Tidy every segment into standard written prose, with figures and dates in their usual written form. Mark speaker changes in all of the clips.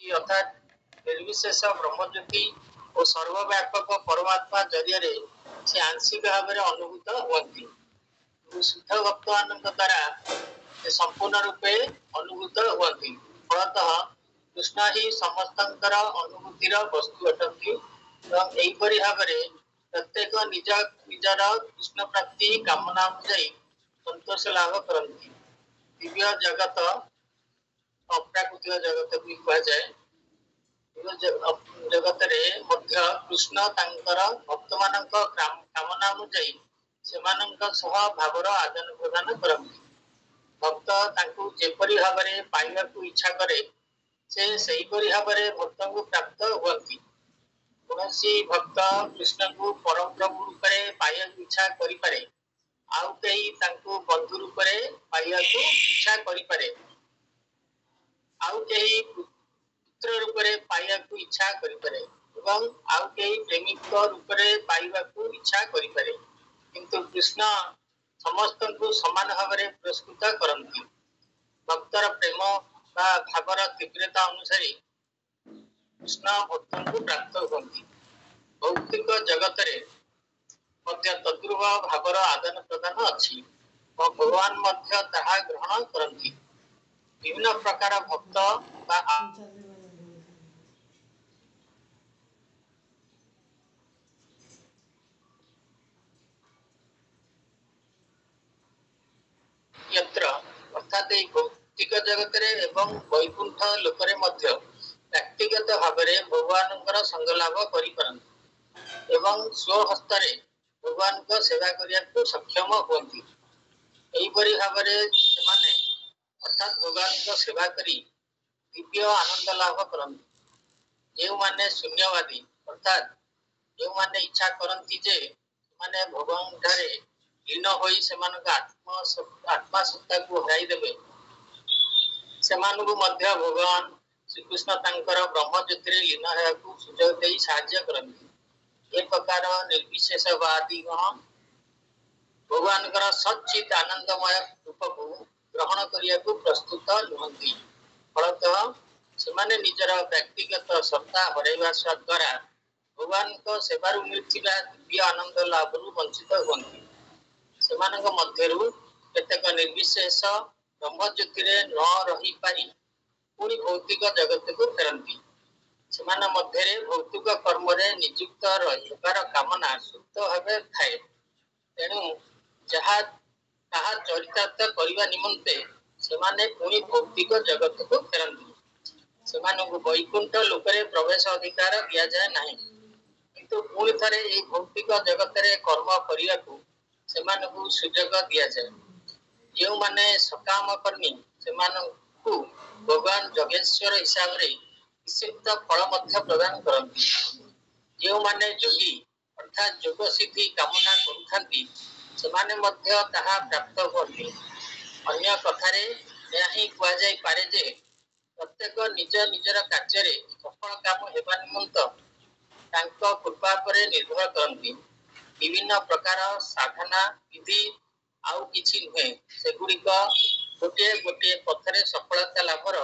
Speaker 1: अर्थात निर्विशेष ब्रह्मज्योति और सर्वव्यापक परमात्मा जरिए से आंशिक भाव में अनुभूत हुए शुद्ध भक्त मान द्वारा संपूर्ण रूपे अनुभूत हुए फलतः कृष्ण ही समस्त अनुभूतिर वस्तु अटंती यहीपरि भाव में प्रत्येक निज निजर कृष्ण प्राप्ति कामना अनुଯାयी संतोष लाभ करती दिव्य जगत अप्राकृतिक जगत भी कह जाए जगत रे मध्य कृष्ण तांकर भक्त मानक कामना अनुଯାयी सेमानंक सह भावर आदान प्रदान करती भक्त तांकु जेपरि भाव में पाइबा इच्छा करे से सेहीपरि भाव में भक्त को प्राप्त हुअନ୍ତି कौनसी भक्त कृष्ण को परम प्रभु रूप में पाइबा इच्छा करिपारे आउ कहीं तांकु बंधु रूप में पाइबा इच्छा करिपारे आउ कहीं पुत्र रूप में पाइबा इच्छा करिपारे एवं आउ कहीं प्रेमिक रूप में पाइबा इच्छा करिपारे किंतु कृष्ण समस्त को समान भाव में पुरस्कृत करती भक्तर प्रेम बा भावर तीव्रता अनुसार कृष्ण भक्त को प्राप्त होती भौतिक जगत रे मध्य तद्रुव भावर आदान प्रदान अच्छी और भगवान मध्य ताहा ग्रहण करती विभिन्न प्रकार भक्त बा यत्र अर्थात भौतिक जगत रे एवं वैकुंठ लोक रे मध्य व्यक्तिगत भाव में भगवान संग लाभ करि एवं स्वहस्त भगवान को सेवा करने को सक्षम होती यहीपरि भाव में अर्थात भगवान को सेवा करी दिव्य आनंद लाभ करती जो माने शून्यवादी अर्थात जो माने इच्छा करती जे माने भगवान ठारे लीन होई सेमानक आत्मा सत्ता को हराई देबे सेमानकु मध्य भगवान श्रीकृष्ण तांकर ब्रह्म ज्योति लीन होयाकु सुजोग देई साहाय्य करती एक प्रकार निर्विशेषवादी भगवान सच्चित आनंदमय रूप को ग्रहण करने को प्रस्तुत नुहति फलतः से निजर व्यक्तिगत सत्ता हरैवा द्वारा भगवान को सेवारू मिलता दिव्य आनंद लाभ वंचित होती से मध्य केतेक निर्विशेष ब्रह्मज्योति न रही पारी पुणी भौतिक जगत को फेरती से मध्य भौतिक कर्म नियुक्त रहार कामना सुप्त भाव थाए तेणु जहाँ ताहा चरितार्थ करने निमंते सेमाने पुणी भौतिक जगत को फेरती से वैकुंठ लोक प्रवेश अधिकार दि जाए ना किंतु पुणी थे ये भौतिक जगत रे कर्म करने को सेमानकु सुजोग दि जाए जो माने सकाम कर्मी से भगवान जगेश्वर हिसाब से निश्चित फल प्रदान करती जो माने योगी अर्थात जोग सिद्धि कामना करुथांती सेमाने मध्य ताहा प्राप्त होती अन्य कथारे यही कह जाई पारे जे प्रत्येक निज निजर कार्य सफल काम हेबा निमंत तांको कृपा पर निर्भर करती विभिन्न प्रकार साधना विधि आउ किछि नुहे सेगुड़िक गोटे गोटे पथरे सफलता लाभर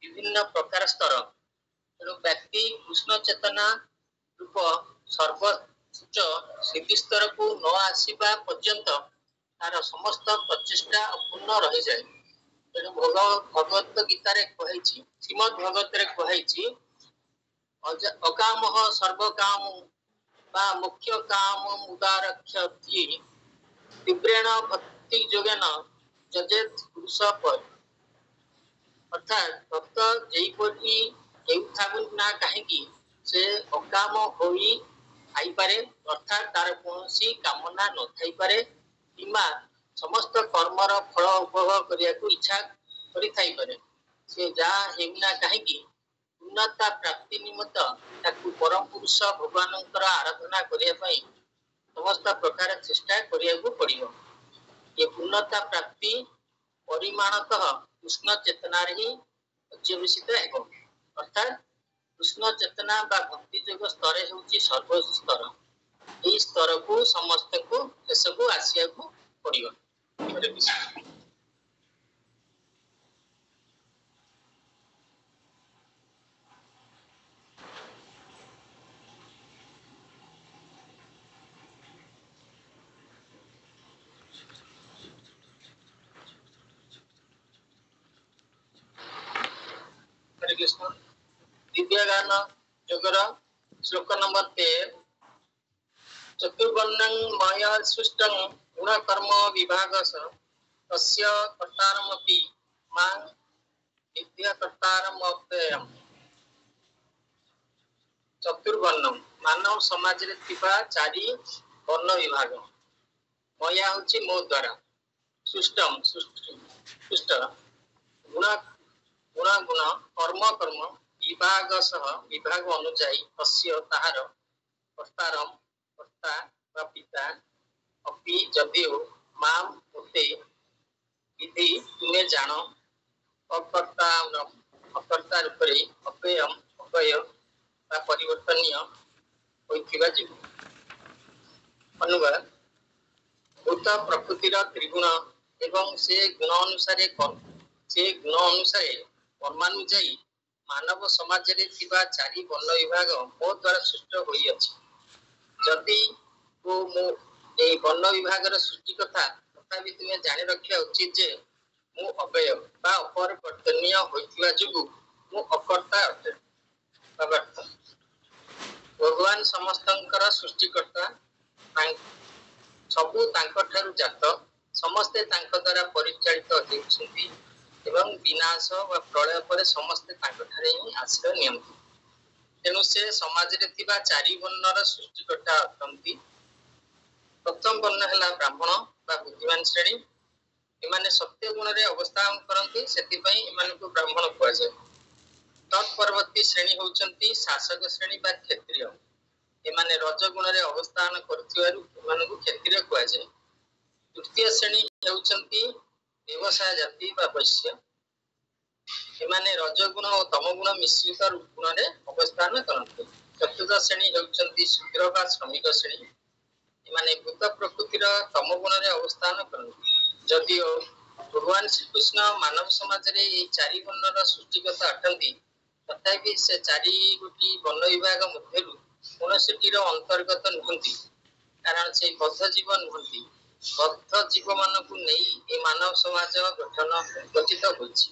Speaker 1: विभिन्न प्रकार स्तर तेणु व्यक्ति कृष्ण चेतना रूप सर्वोच्च सिद्धि स्तर को न आसवा पर्यंत तार समस्त प्रचेषा अपूर्ण रही जाए तेणु भगवत गीतार कही श्रीमद भगवत कही अकाम सर्वकाम मुख्य काम मुदारक्षति तीव्रेण भक्ति जोगेन जजेत पुरुष पर अर्थात भक्त जईपरि ना कहीं से अकाम होई आईपारे अर्थात तार कौन कामना न थई पारे किंबा समस्त कर्मर फल उपभोग करने को इच्छा करें से जहाँ हेना कहीं पूर्णता प्राप्ति निमित्त ताकू परम पुरुष भगवान आराधना करने समस्त प्रकार चेष्टा करने पड़ो ये पूर्णता प्राप्ति परिमाणतः कृष्ण चेतना ही पर्यवेसित हो अर्थात कृष्ण चेतना बा भक्ति जोग स्तर होची सर्वोच्च स्तर यही स्तर को समस्त को शेष को आसिया को पड़ो श्रीकृष्ण दिव्यगान जोगर श्लोक नंबर 13 चतुर्वर्णं माया सृष्टं गुणकर्म विभागस तस्य कर्तारमपि मां विद्याकर्तारमव्ययम्। चतुर्वर्णम मानव समाज रे थिबा चारि वर्ण विभाग मया होची मो द्वारा सृष्टम सृष्ट गुण गुण गुण कर्म कर्म विभाग सह विभाग अनुଯାयी तस्य ताहार कर्तारम कर्ता वा पिता अपि जदिओ माम होते विधि तुमे जानो अकर्ता अकर्ता रूपरे अव्ययम अव्यय वा परिवर्तनीय होइथिबा जीव अनुवाद भूत प्रकृतिर त्रिगुण एवं से गुण अनुसारे कर्मानुଯାयी मानव समाज रे थिबा चारि वर्ण विभाग मो द्वारा सृष्ट होई अछि। जदि को मो ए वर्ण विभाग र सृष्टि कथा तथापि तुमे जानि रखिया उचित जे मु अव्यय बा अपरिवर्तनीय होइथिबा जुगु मु अकर्ता अटे। भगवान समस्तंकर सृष्टिकर्ता सबु तांको ठारू जात समस्ते तांको द्वारा परिचालित हेउछन्ति एवं विनाश व प्रलय पर समस्ते तांको ठारे ही आश्रय नियंती। तेणु से समाज रे थिबा चारि वर्णर सृष्टिकर्ता अटंती। प्रथम वर्ण हैला ब्राह्मण बा बुद्धिमान श्रेणी एमाने सत्य गुण रे अवस्थान करंती सेति पई एमानकु ब्राह्मण कुआ जाय। तत्परवर्ती श्रेणी होउछन्ति शासक श्रेणी बा क्षत्रिय एमाने रजगुण रे अवस्थान करथिवारु एमानकु क्षत्रिय कुआ जाय। तृतीय श्रेणी हेउछन्ति व्यवसाय जाति बा वैश्य एमाने रजगुण और तमगुण मिश्रित गुण रे अवस्थान करंती। चतुर्थ श्रेणी हेउछन्ति शूद्र बा श्रमिक श्रेणी एमाने भूत प्रकृतिर तमगुण रे अवस्थान करंती। जदिओ भगवान श्रीकृष्ण मानव समाज रे ए चारि वर्णर सृष्टिकर्ता अटंती तथापि से चारि गोटी वर्ण विभाग मध्यरु कोनोसिटीर अंतर्गत नहंती कारण से बद्ध जीवन नहंती। बद्ध जीव मानकु नेई ए मानव समाज गठन गठित होछि।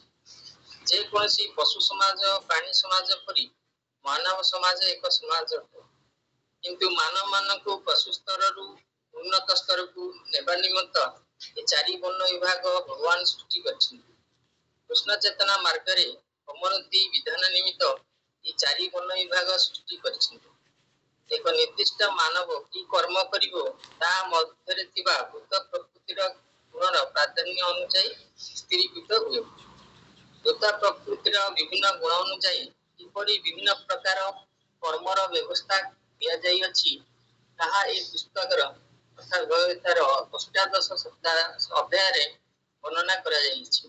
Speaker 1: जे कोनोसी पशु समाज प्राणी समाज परि मानव समाज एक समाज अटे किंतु मानव मानकु पशु स्तर रु उन्नत स्तर को नेबा निमित्त ए चारि वर्ण विभाग भगवान सृष्टि करछन्ति। कृष्ण चेतना मार्ग रे अमरति विधान निमित्त ए चारि वर्ण विभाग सृष्टि करछन्ति। एक निर्दिष्ट मानव की कर्म करिवो ता मध्यरे थिबा भूत प्रकृतिर गुणर प्राधान्य अनुଯାयी स्थिरीकृत हुए। भूत प्रकृतिर विभिन्न गुण अनुଯାयी किपरि विभिन्न प्रकार कर्मर व्यवस्था किया जाई अछि ताहा ए पुस्तकर अर्थात भगवतार अष्टादश अध्याय रे वर्णना करा जाईछि।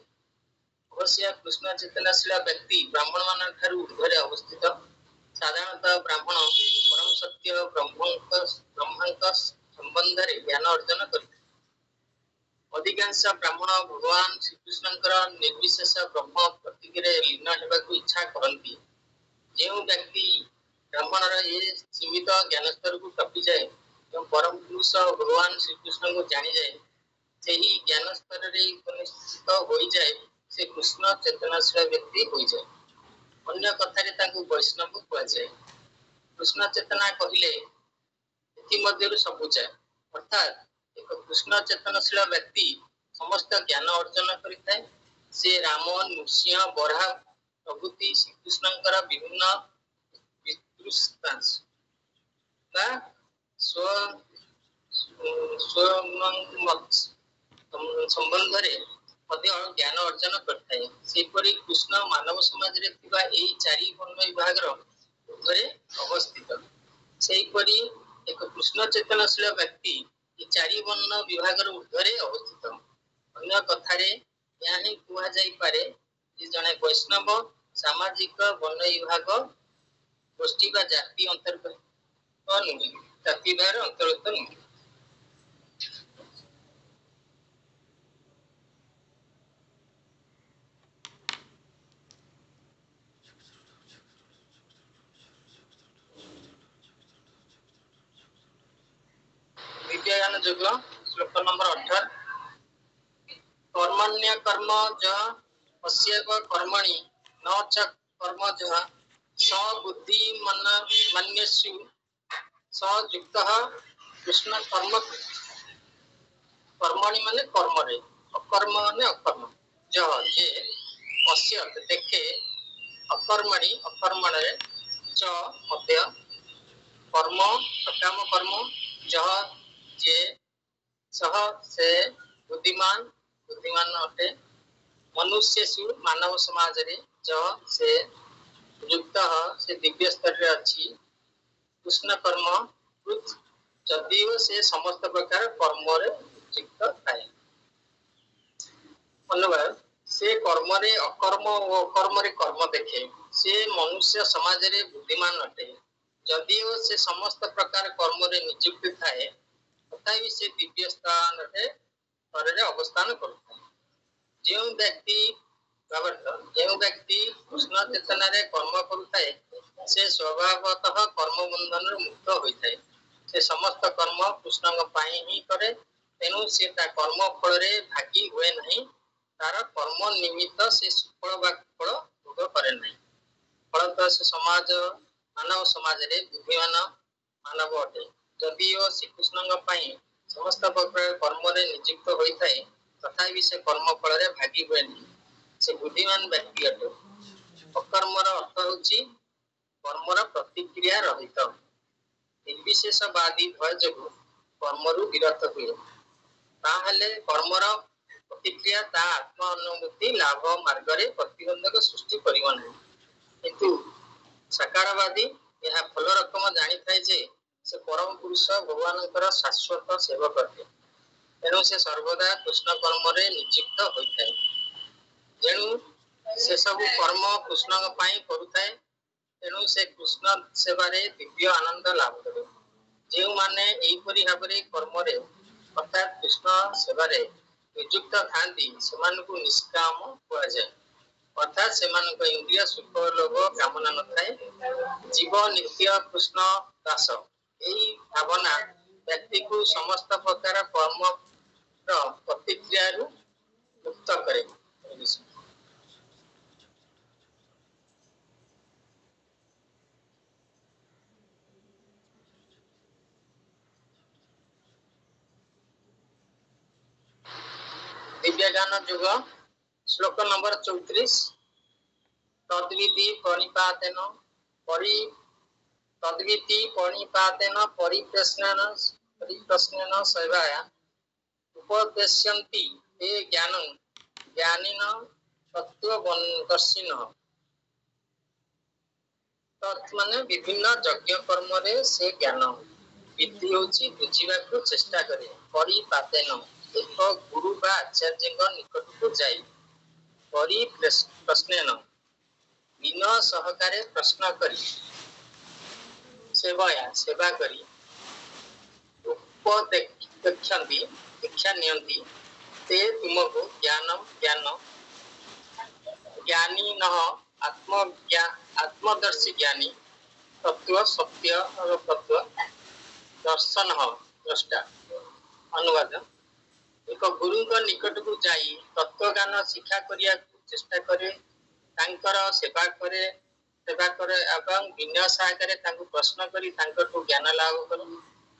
Speaker 1: अवश्य कृष्ण चेतनाशील व्यक्ति ब्राह्मण मान ठारू ऊर्ध्वरे अवस्थित। साधारणतः ब्राह्मण परम सत्य ब्रह्मांक संबंध रे ज्ञान अर्जन करते। अधिकांश ब्राह्मण भगवान श्रीकृष्णकर निर्विशेष ब्रह्म प्रतीक रे लीन हेबाकु इच्छा करंती। जेउ व्यक्ति ब्राह्मणर ए सीमित ज्ञान स्तर को टपी जाए एवं परम पुरुष भगवान श्रीकृष्ण को जानी जाए सेही ज्ञान स्तर रे उपनिष्ठित होई जाए से कृष्ण चेतनाशील व्यक्ति होई जाए। अन्य कथारे ताकू वैष्णव कुआ जाए। कृष्ण चेतना कहिले इति मध्यरु सबु जाए अर्थात एक कृष्ण चेतनशील व्यक्ति समस्त ज्ञान अर्जन करिଥାଏ। से राम नृसिंह बराह प्रभृति श्रीकृष्णकर विभिन्न विस्तृतांश बा संबंध रे मध्य ज्ञान अर्जन करଥାଏ। सेपरि कृष्ण मानव समाज रे थिबा एई चारि वर्ण विभाग रो ऊर्ध्वरे अवस्थित। सेपरि एक कृष्ण चेतनशील व्यक्ति ए चारि वर्ण विभाग रो ऊर्ध्वरे अवस्थित। अन्य कथारे या ही कुआ जाई पारे जे जने वैष्णव सामाजिक वर्ण विभाग गोष्ठी बा जाति अंतर्गत नुहे जाति द्वारा अंतर्गत नुहे। विज्ञान युग श्लोक नंबर 18 कर्मण्य कर्म ज पश्येव कर्मणि न च कर्मजः स बुद्धि मन मन्यसु स युक्तः कृष्ण कर्म कर्मणि माने कर्म रे अकर्म माने अकर्म जह जे पश्यत देखे अकर्मणि अकर्मण रे च मध्य कर्म सकाम कर्म जह जे सह से बुद्धिमान बुद्धिमान अटे मनुष्यसु मानव समाज रे ज से युक्त से दिव्य स्तर रे अछि कृष्ण कर्म कृत जदिव से समस्त प्रकार कर्म रे युक्त थाए अनुवाद से कर्म रे अकर्म और अकर्म रे कर्म देखे से मनुष्य समाज रे बुद्धिमान अटे जदिव से समस्त प्रकार कर्म रे नियुक्त थाए तथापि से दिव्य स्थान रे रे अवस्थान करता जो व्यक्ति कृष्ण चेतना रे कर्म करुताए से स्वभावतः कर्म बंधन मुक्त होइताए से समस्त कर्म कृष्ण पाई ही करे तेणु से ता कर्म फल रे भागी हुए नहीं तार कर्म निमित्त से सुफल बा फल भोग करे नहीं फलतः से समाज मानव समाज रे बुद्धिमान मानव अटे जदिओ श्रीकृष्ण पाई समस्त प्रकार कर्म रे नियुक्त होइताए तथापि से कर्म फल रे भागी हुए नहीं से बुद्धिमान व्यक्ति अटे अकर्मर अर्थ होची कर्मर प्रतिक्रिया रहित निर्विशेषवादी भय जोगु कर्मरु विरत हुए ताहले कर्मर प्रतिक्रिया ता आत्म अनुभूति लाभ मार्ग रे प्रतिबंधक सृष्टि करिव नहीं किंतु सकारवादी यह फल रकम जानी थाए जे से परम पुरुष भगवानकर शाश्वत सेवक अटे तेणु से सर्वदा कृष्ण कर्म रे नियुक्त होइथाए जेणु से सब कर्म कृष्ण पाई करुथाए तेणु से कृष्ण सेवा रे दिव्य आनंद लाभ करे जे माने एई परि भाबरे कर्म रे अर्थात कृष्ण सेवा रे नियुक्त थांती सेमानकु निष्काम कुआ जाय अर्थात सेमानक इंद्रिय सुख लोभ कामना न थाए जीव नित्य कृष्ण दास एई भावना व्यक्ति को समस्त प्रकार कर्म प्रतिक्रिया मुक्त करे दिव्य ज्ञान युग श्लोक नंबर 34 तद्विधि परिपातेन परि तद्विधि परिपातेन परिप्रश्नेन सेवाया उपदेश्यन्ति ते ज्ञानं ज्ञानिन तत्त्वदर्शिनः तत्माने विभिन्न यज्ञ कर्म रे से ज्ञान विधि होची बुझिबा को चेष्टा करे परिपातेन एक गुरु बा आचार्य निकट को जाई परि प्रश्नेन बिना सहकारे प्रश्न करी सेवा करी उपदेक्षन्ति दीक्षा नियंती ते तुमको ज्ञान ज्ञानी न आत्मदर्शी ज्ञानी तत्व सत्य और तत्व दर्शन द्रष्टा अनुवाद एक गुरु निकट को जाई तत्व ज्ञान शिक्षा करिया चेष्टा करे तांकर सेवा करे एवं विनय सहायतारे तांको प्रश्न करी तांको ज्ञान लाभ करे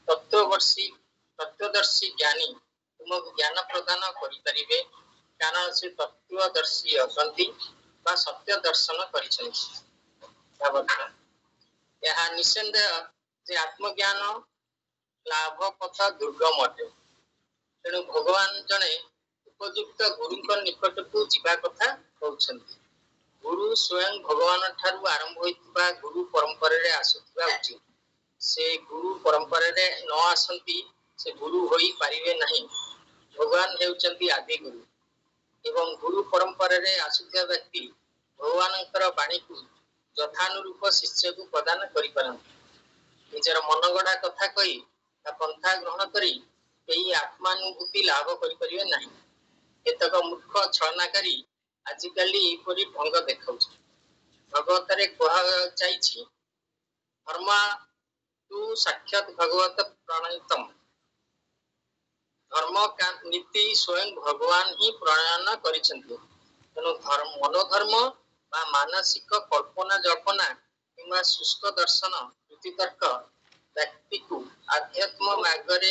Speaker 1: तत्वदर्शी ज्ञानी तुमको ज्ञान प्रदान करि परिबे कारण से तत्वदर्शी असंति बा सत्य दर्शन करिछन्ति यह निसंदेह जे आत्मज्ञान लाभ पथ दुर्गम अटे तेणु भगवान जने उपयुक्त गुरु निकट को जीवा कथा कहउछन्ति गुरु स्वयं भगवान ठारू आरंभ होइतिबा गुरु परंपरा रे आसुतिबा उचित से गुरु परंपरा रे न आसंती से गुरु होई पारिबे नहीं भगवान हेउचन्ति आदि गुरु एवं गुरु परंपरा रे आसुतिबा व्यक्ति भगवानकर वाणी को यथानुरूप शिष्य को प्रदान करि परंती निजर मनगढ़ा कथा कही पंथा ग्रहण करी यही आत्मानुभूति लाभ करि नहीं केतक मूर्ख छलनाकारी आजिकाली एपरी ढंग देखाउछ भगवत रे कहा जाइछि धर्मा तू साक्षात भगवत प्रणयतम धर्म का नीति स्वयं भगवान ही प्रणयन करिसंति तेणु धर्म मनोधर्म ବା ମାନସିକ କଳ୍ପନା ଜଳ୍ପନା କିମ୍ବା ଶୁଷ୍କ ଦର୍ଶନ ଯୁକ୍ତିତର୍କ ବ୍ୟକ୍ତିକୁ ଆଧ୍ୟାତ୍ମ ମାର୍ଗରେ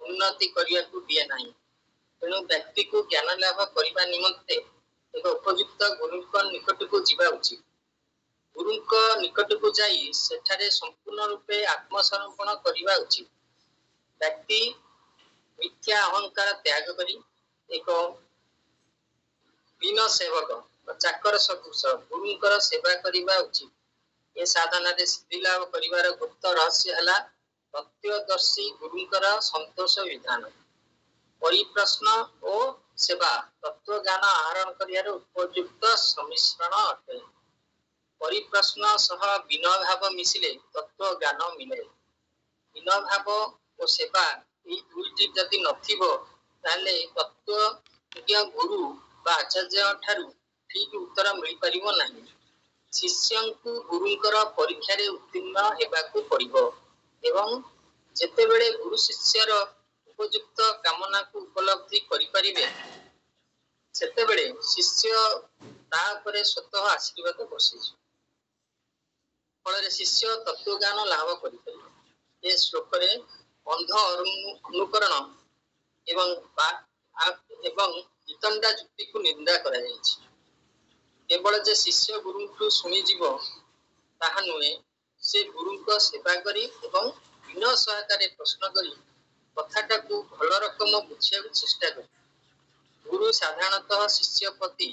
Speaker 1: ଉନ୍ନତି କରିବାକୁ ଦିଏ ନାହିଁ। ତେଣୁ ବ୍ୟକ୍ତିକୁ ଜ୍ଞାନ ଲାଭ କରିବା ନିମନ୍ତେ ଏକ ଉପଯୁକ୍ତ ଗୁରୁଙ୍କ ନିକଟକୁ ଯିବା ଉଚିତ। ଗୁରୁଙ୍କ ନିକଟକୁ ଯାଇ ସେଠାରେ ସମ୍ପୂର୍ଣ୍ଣ ରୂପେ ଆତ୍ମସମର୍ପଣ କରିବା ଉଚିତ। ବ୍ୟକ୍ତି ମିଥ୍ୟା ଅହଙ୍କାର ତ୍ୟାଗ କରି ଏକ ଦୀନ ସେବକ ଚାକର ସଦୃଶ ଗୁରୁଙ୍କର ସେବା କରିବା ଉଚିତ। ଏ ସାଧନାରେ ସିଦ୍ଧି ଲାଭ କରିବାର ଗୁପ୍ତ ରହସ୍ୟ ହେଲା ତତ୍ତ୍ୱଦର୍ଶୀ ଗୁରୁଙ୍କର ସନ୍ତୋଷ ବିଧାନ। ପରିପ୍ରଶ୍ନ ଓ ସେବା ତତ୍ତ୍ୱ ଜ୍ଞାନ ଆହରଣ କରିବାର ଉପଯୁକ୍ତ ସମ୍ମିଶ୍ରଣ ଅଟେ। ପରିପ୍ରଶ୍ନ ସହ ବିନୟ ଭାବ ମିଶିଲେ ତତ୍ତ୍ୱ ଜ୍ଞାନ ମିଳେ। ବିନୟ ଭାବ ଓ ସେବା ଏହି ଦୁଇଟି ଯଦି ନଥିବ ତାହେଲେ ତତ୍ତ୍ୱଜ୍ଞ ଗୁରୁ ବା ଆଚାର୍ଯ୍ୟ ଠାରୁ ଠିକ ଉତ୍ତର ମିଳିପାରିବ ନାହିଁ। ଶିଷ୍ୟଙ୍କୁ ଗୁରୁଙ୍କର ପରୀକ୍ଷାରେ ଉତ୍ତୀର୍ଣ୍ଣ ହେବାକୁ ପଡ଼ିବ ଏବଂ ଯେତେବେଳେ ଗୁରୁ ଶିଷ୍ୟର ଉପଯୁକ୍ତ କାମନାକୁ ଉପଲବ୍ଧି କରିପାରିବେ ସେତେବେଳେ ଶିଷ୍ୟ ତା ଉପରେ ସ୍ୱତଃ ଆଶୀର୍ବାଦ ବର୍ଷିଯିବ। ଫଳରେ ଶିଷ୍ୟ ତତ୍ତ୍ୱଜ୍ଞାନ ଲାଭ କରିପାରିବ। ଏ ଶ୍ଲୋକରେ ଅନ୍ଧ ଅନୁକରଣ ଏବଂ ବିତଣ୍ଡା ଯୁକ୍ତିକୁ ନିନ୍ଦା କରାଯାଇଛି। କେବଳ ଯେ ଶିଷ୍ୟ ଗୁରୁଙ୍କୁ ଶୁଣିଯିବ ତାହା ନୁହେଁ, ସେ ଗୁରୁଙ୍କ ସେବା କରି ଏବଂ ବିନୟ ସହକାରେ ପ୍ରଶ୍ନ କରି କଥାଟାକୁ ଭଲ ରକମ ବୁଝିବାକୁ ଚେଷ୍ଟା କରେ। ଗୁରୁ ସାଧାରଣତଃ ଶିଷ୍ୟ ପ୍ରତି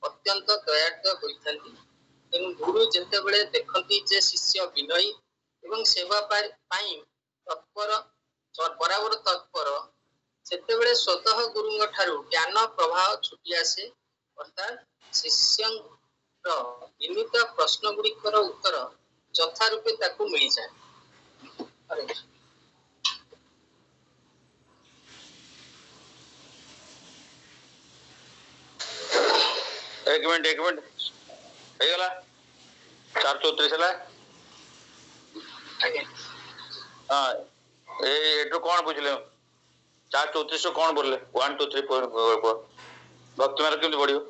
Speaker 1: ଅତ୍ୟନ୍ତ ଦୟାଳୁ ହୋଇଥାନ୍ତି। ତେଣୁ ଗୁରୁ ଯେତେବେଳେ ଦେଖନ୍ତି ଯେ ଶିଷ୍ୟ ବିନୟୀ ଏବଂ ସେବା ପାଇଁ ବରାବର ତତ୍ପର, ସେତେବେଳେ ସ୍ୱତଃ ଗୁରୁଙ୍କ ଠାରୁ ଜ୍ଞାନ ପ୍ରବାହ ଛୁଟି ଆସେ, ଅର୍ଥାତ୍ ଶିଷ୍ୟର ବିନୀତ ପ୍ରଶ୍ନ ଗୁଡ଼ିକର ଉତ୍ତର ଯଥା ରୂପେ ତାକୁ ମିଳିଯାଏ।
Speaker 2: एक मिनट ହେଇଗଲା 434 ହେଲା। हाँ एटू कौन बुझले 434 कौन बोले 1 2 3 4 भक्ति मार्ग केमती बढ़ियो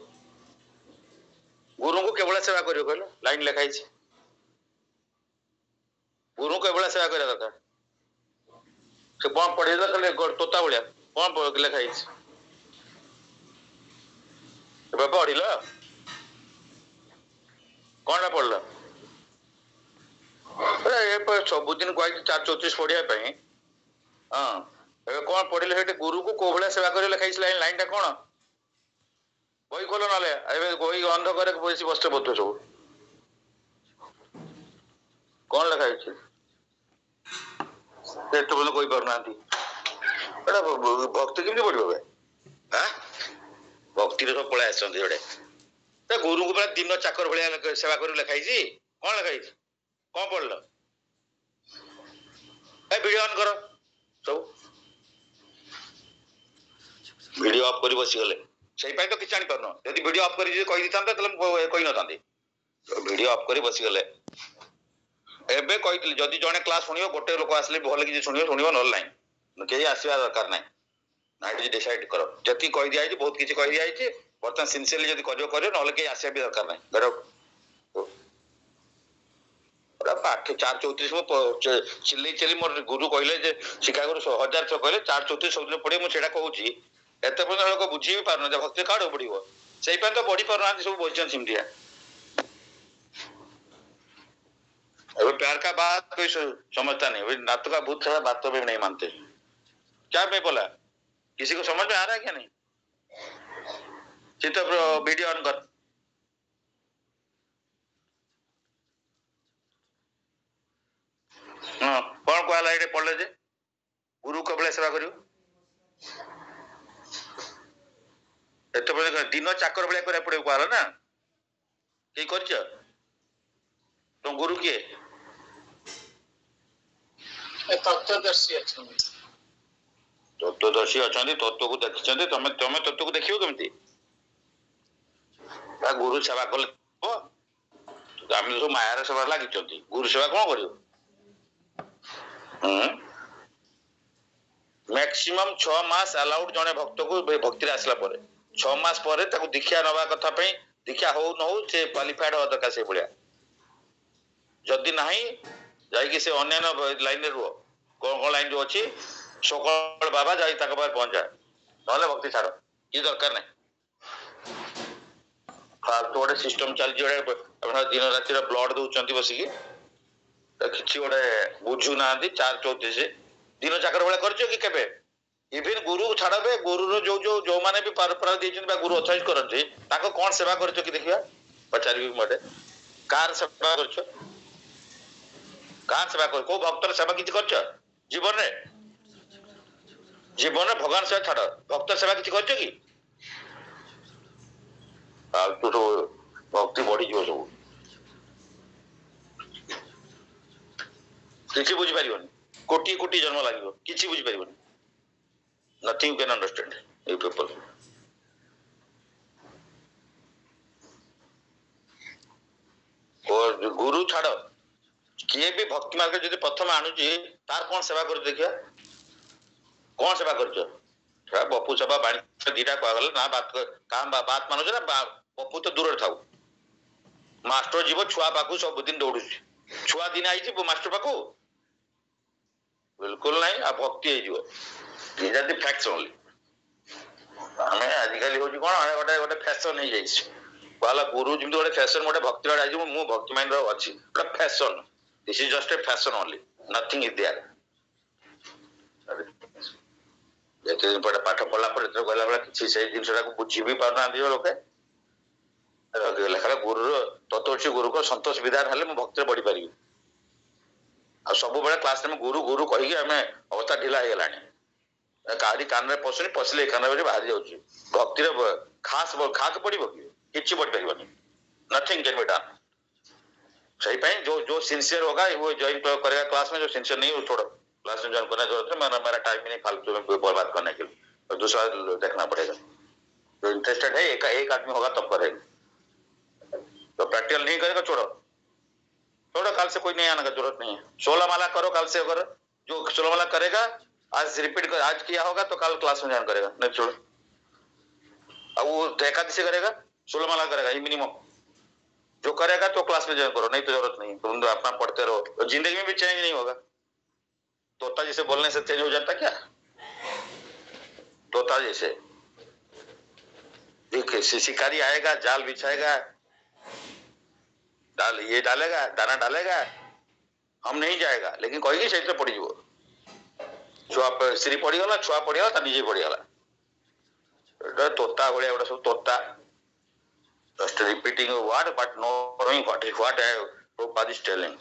Speaker 2: गुरु को केवल सेवा करियो कहलो लाइन लिखाई छी गुरु को केवल सेवा करिया दरकार से कौन पढ़ेला खाली तोता भलिया कौन लिखाई छी बाबा पढ़िल कौन पढ़ल सबुदिन कही 434 पढ़िया हाँ कौन पढ़िले गुरु को कौ भाया सेवा कर लिखाई लाइन टा कौन बही खोल ना बही अंध करे बस बसते बोध सब कौन लिखाई कही पारना भक्ति केमती पढ़ो भक्ति सब पलि आस गुरु को दिन चाकर भाया सेवा कर लिखाई कौन लिखाई कौन पढ़ल वीडियो ऑन कर सब वीडियो ऑफ कर बसीगले से तो किसी जानी पारन जब वीडियो ऑफ कर कही था कही न था वीडियो ऑफ कर बसीगले एबे कही जदि जड़े क्लास शुण गोटे लोक आसले भल कि शुण ना कहीं आसवा दरकार ना ना डिसाइड कर जी कही दिखाई बहुत किसी कही दिखाई बर्तमान सिनसियरली जब कर ना कहीं आसवा भी दरकार ना पाठ 434 चिल्ली चिल्ली मोर गुरु कहले शिकागो 1000 कहले 434 सब दिन पढ़े मुझे कहूँ एत लोक बुझी भी पार भक्ति काड़ पड़ो से तो बढ़ी पार ना सब बोलते सिमटिया अभी प्यार का बात कोई समझता नहीं अभी नात का भूत थोड़ा बात तो भी नहीं मानते क्या मैं बोला किसी को समझ में आ रहा है क्या नहीं चित्त वीडियो ऑन कर हाँ कौन कहला ये पढ़ले जे गुरु कबले सेवा करियो एत दिन चाकर भाया करा पड़े कहला ना कहीं कर तो गुरु किए
Speaker 1: तत्वदर्शी
Speaker 2: अच्छा तत्व को देखी तुम तत्व को देखियो केमती गुरु सेवा कले आम सब मायार सेवा लगी गुरु सेवा कौन कर मैक्सिमम 6 मास अलाउड जने भक्त को भक्ति आसला 6 मास पर दीक्षा नवा कथा दीक्षा हो न हो से क्वालिफाइड हवा दरकार से भाया जदि नहीं जाइए से अन्य लाइन रुह कौन लाइन जो अच्छी सकाल बाबा जाई पहुंच जाए ना भक्ति छाड़ ये दरकार नहीं फालतू गोटे सिस्टम चलती दिन राति ब्लड दौरान बसिकी କିଛି ଗୋଟେ ବୁଝୁନାହାନ୍ତି 434 दिन ଚାକର ଭଳିଆ କରିଛ କି କେବେ इवन गुरु छाड़े गुरु जो भी पार देते गुरु अथराइज करते कौन सेवा कर देखिए पचारि मटे कार सेवा कर सेवा कर को भक्तर सेवा किसी कर जीवन जीवन भगवान सेवा छाड़ भक्त सेवा किसी कर तू भक्ति बढ़ी सब किसी बुझी पार कोटी कोटी जन्म लगे किसी बुझी पार nothing you can understand you people और गुरु छाड़ किए भी भक्ति मार्ग जो प्रथम आणुची तार कौन सेवा कर देखिए कौन सेवा कर बपू सेवा बाणी दीटा कहगल ना बात बात मानुच ना बपू तो दूर था मास्टर जीव छुआ पाक सब दिन दौड़ छुआ दिन आई मास्टर पाक बिल्कुल नहीं आ भक्ति हो These are the facts only. आमे आजिकल होची कोन गोटे गोटे फैशन हे जाइछ वाला गुरु जिम गोटे फैशन मोटे भक्ति वाला आइछ मु भक्ति माइंड रो अछि गोटे fashion this is just a fashion only nothing is there जेते दिन पढ़ा पाठ पढ़ला पर तो गला वाला किछि से जिनसरा को बुझी भी पाना दियो लोके लेखा गुरु तत्वची गुरु को संतोष विधान हले मु भक्ति बढ़ी पारी आ सब बेला क्लास में गुरु गुरु कहि हमें अवस्था ढिला हे गेलानी काड़ी कान में पसुनी पसले कान में बाहर जाउची भक्ति रे खास खाक पड़िबो किछि पड़ परिबनी नथिंग कैन बी डन सही पे जो सिंसियर होगा वो ज्वाइन करेगा क्लास में जो सिंसियर नहीं वो छोड़ो क्लास में ज्वाइन करने जरूरत है मेरा टाइम नहीं फालतू में बर्बाद करने के लिए और दूसरा देखना पड़ेगा जो इंटरेस्टेड है एक आदमी होगा तब करेगा तो प्रैक्टिकल नहीं करेगा छोड़ो छोड़ो कल से कोई नहीं आने का जरूरत नहीं है 16 माला करो कल से अगर जो 16 माला करेगा आज रिपीट कर आज किया होगा तो कल क्लास में ज्वाइन करेगा नहीं छोड़ो अब वो एकादशी करेगा 16 माला करेगा ये मिनिमम जो करेगा तो क्लास में ज्वाइन करो नहीं तो जरूरत नहीं तुम तो अपना पढ़ते रहो तो जिंदगी में भी चेंज नहीं होगा तोता जैसे बोलने से चेंज हो जाता क्या तोता जैसे शिकारी आएगा जाल बिछाएगा ये डालेगा दाना डालेगा हम नहीं जाएगा लेकिन कहेगी से पड़ी जीव छुआ स्त्री पड़गला छुआ पड़गला निजे पड़गला तोता भाया गोटे सब तोता just repeating word but no knowing what Prabhupada is telling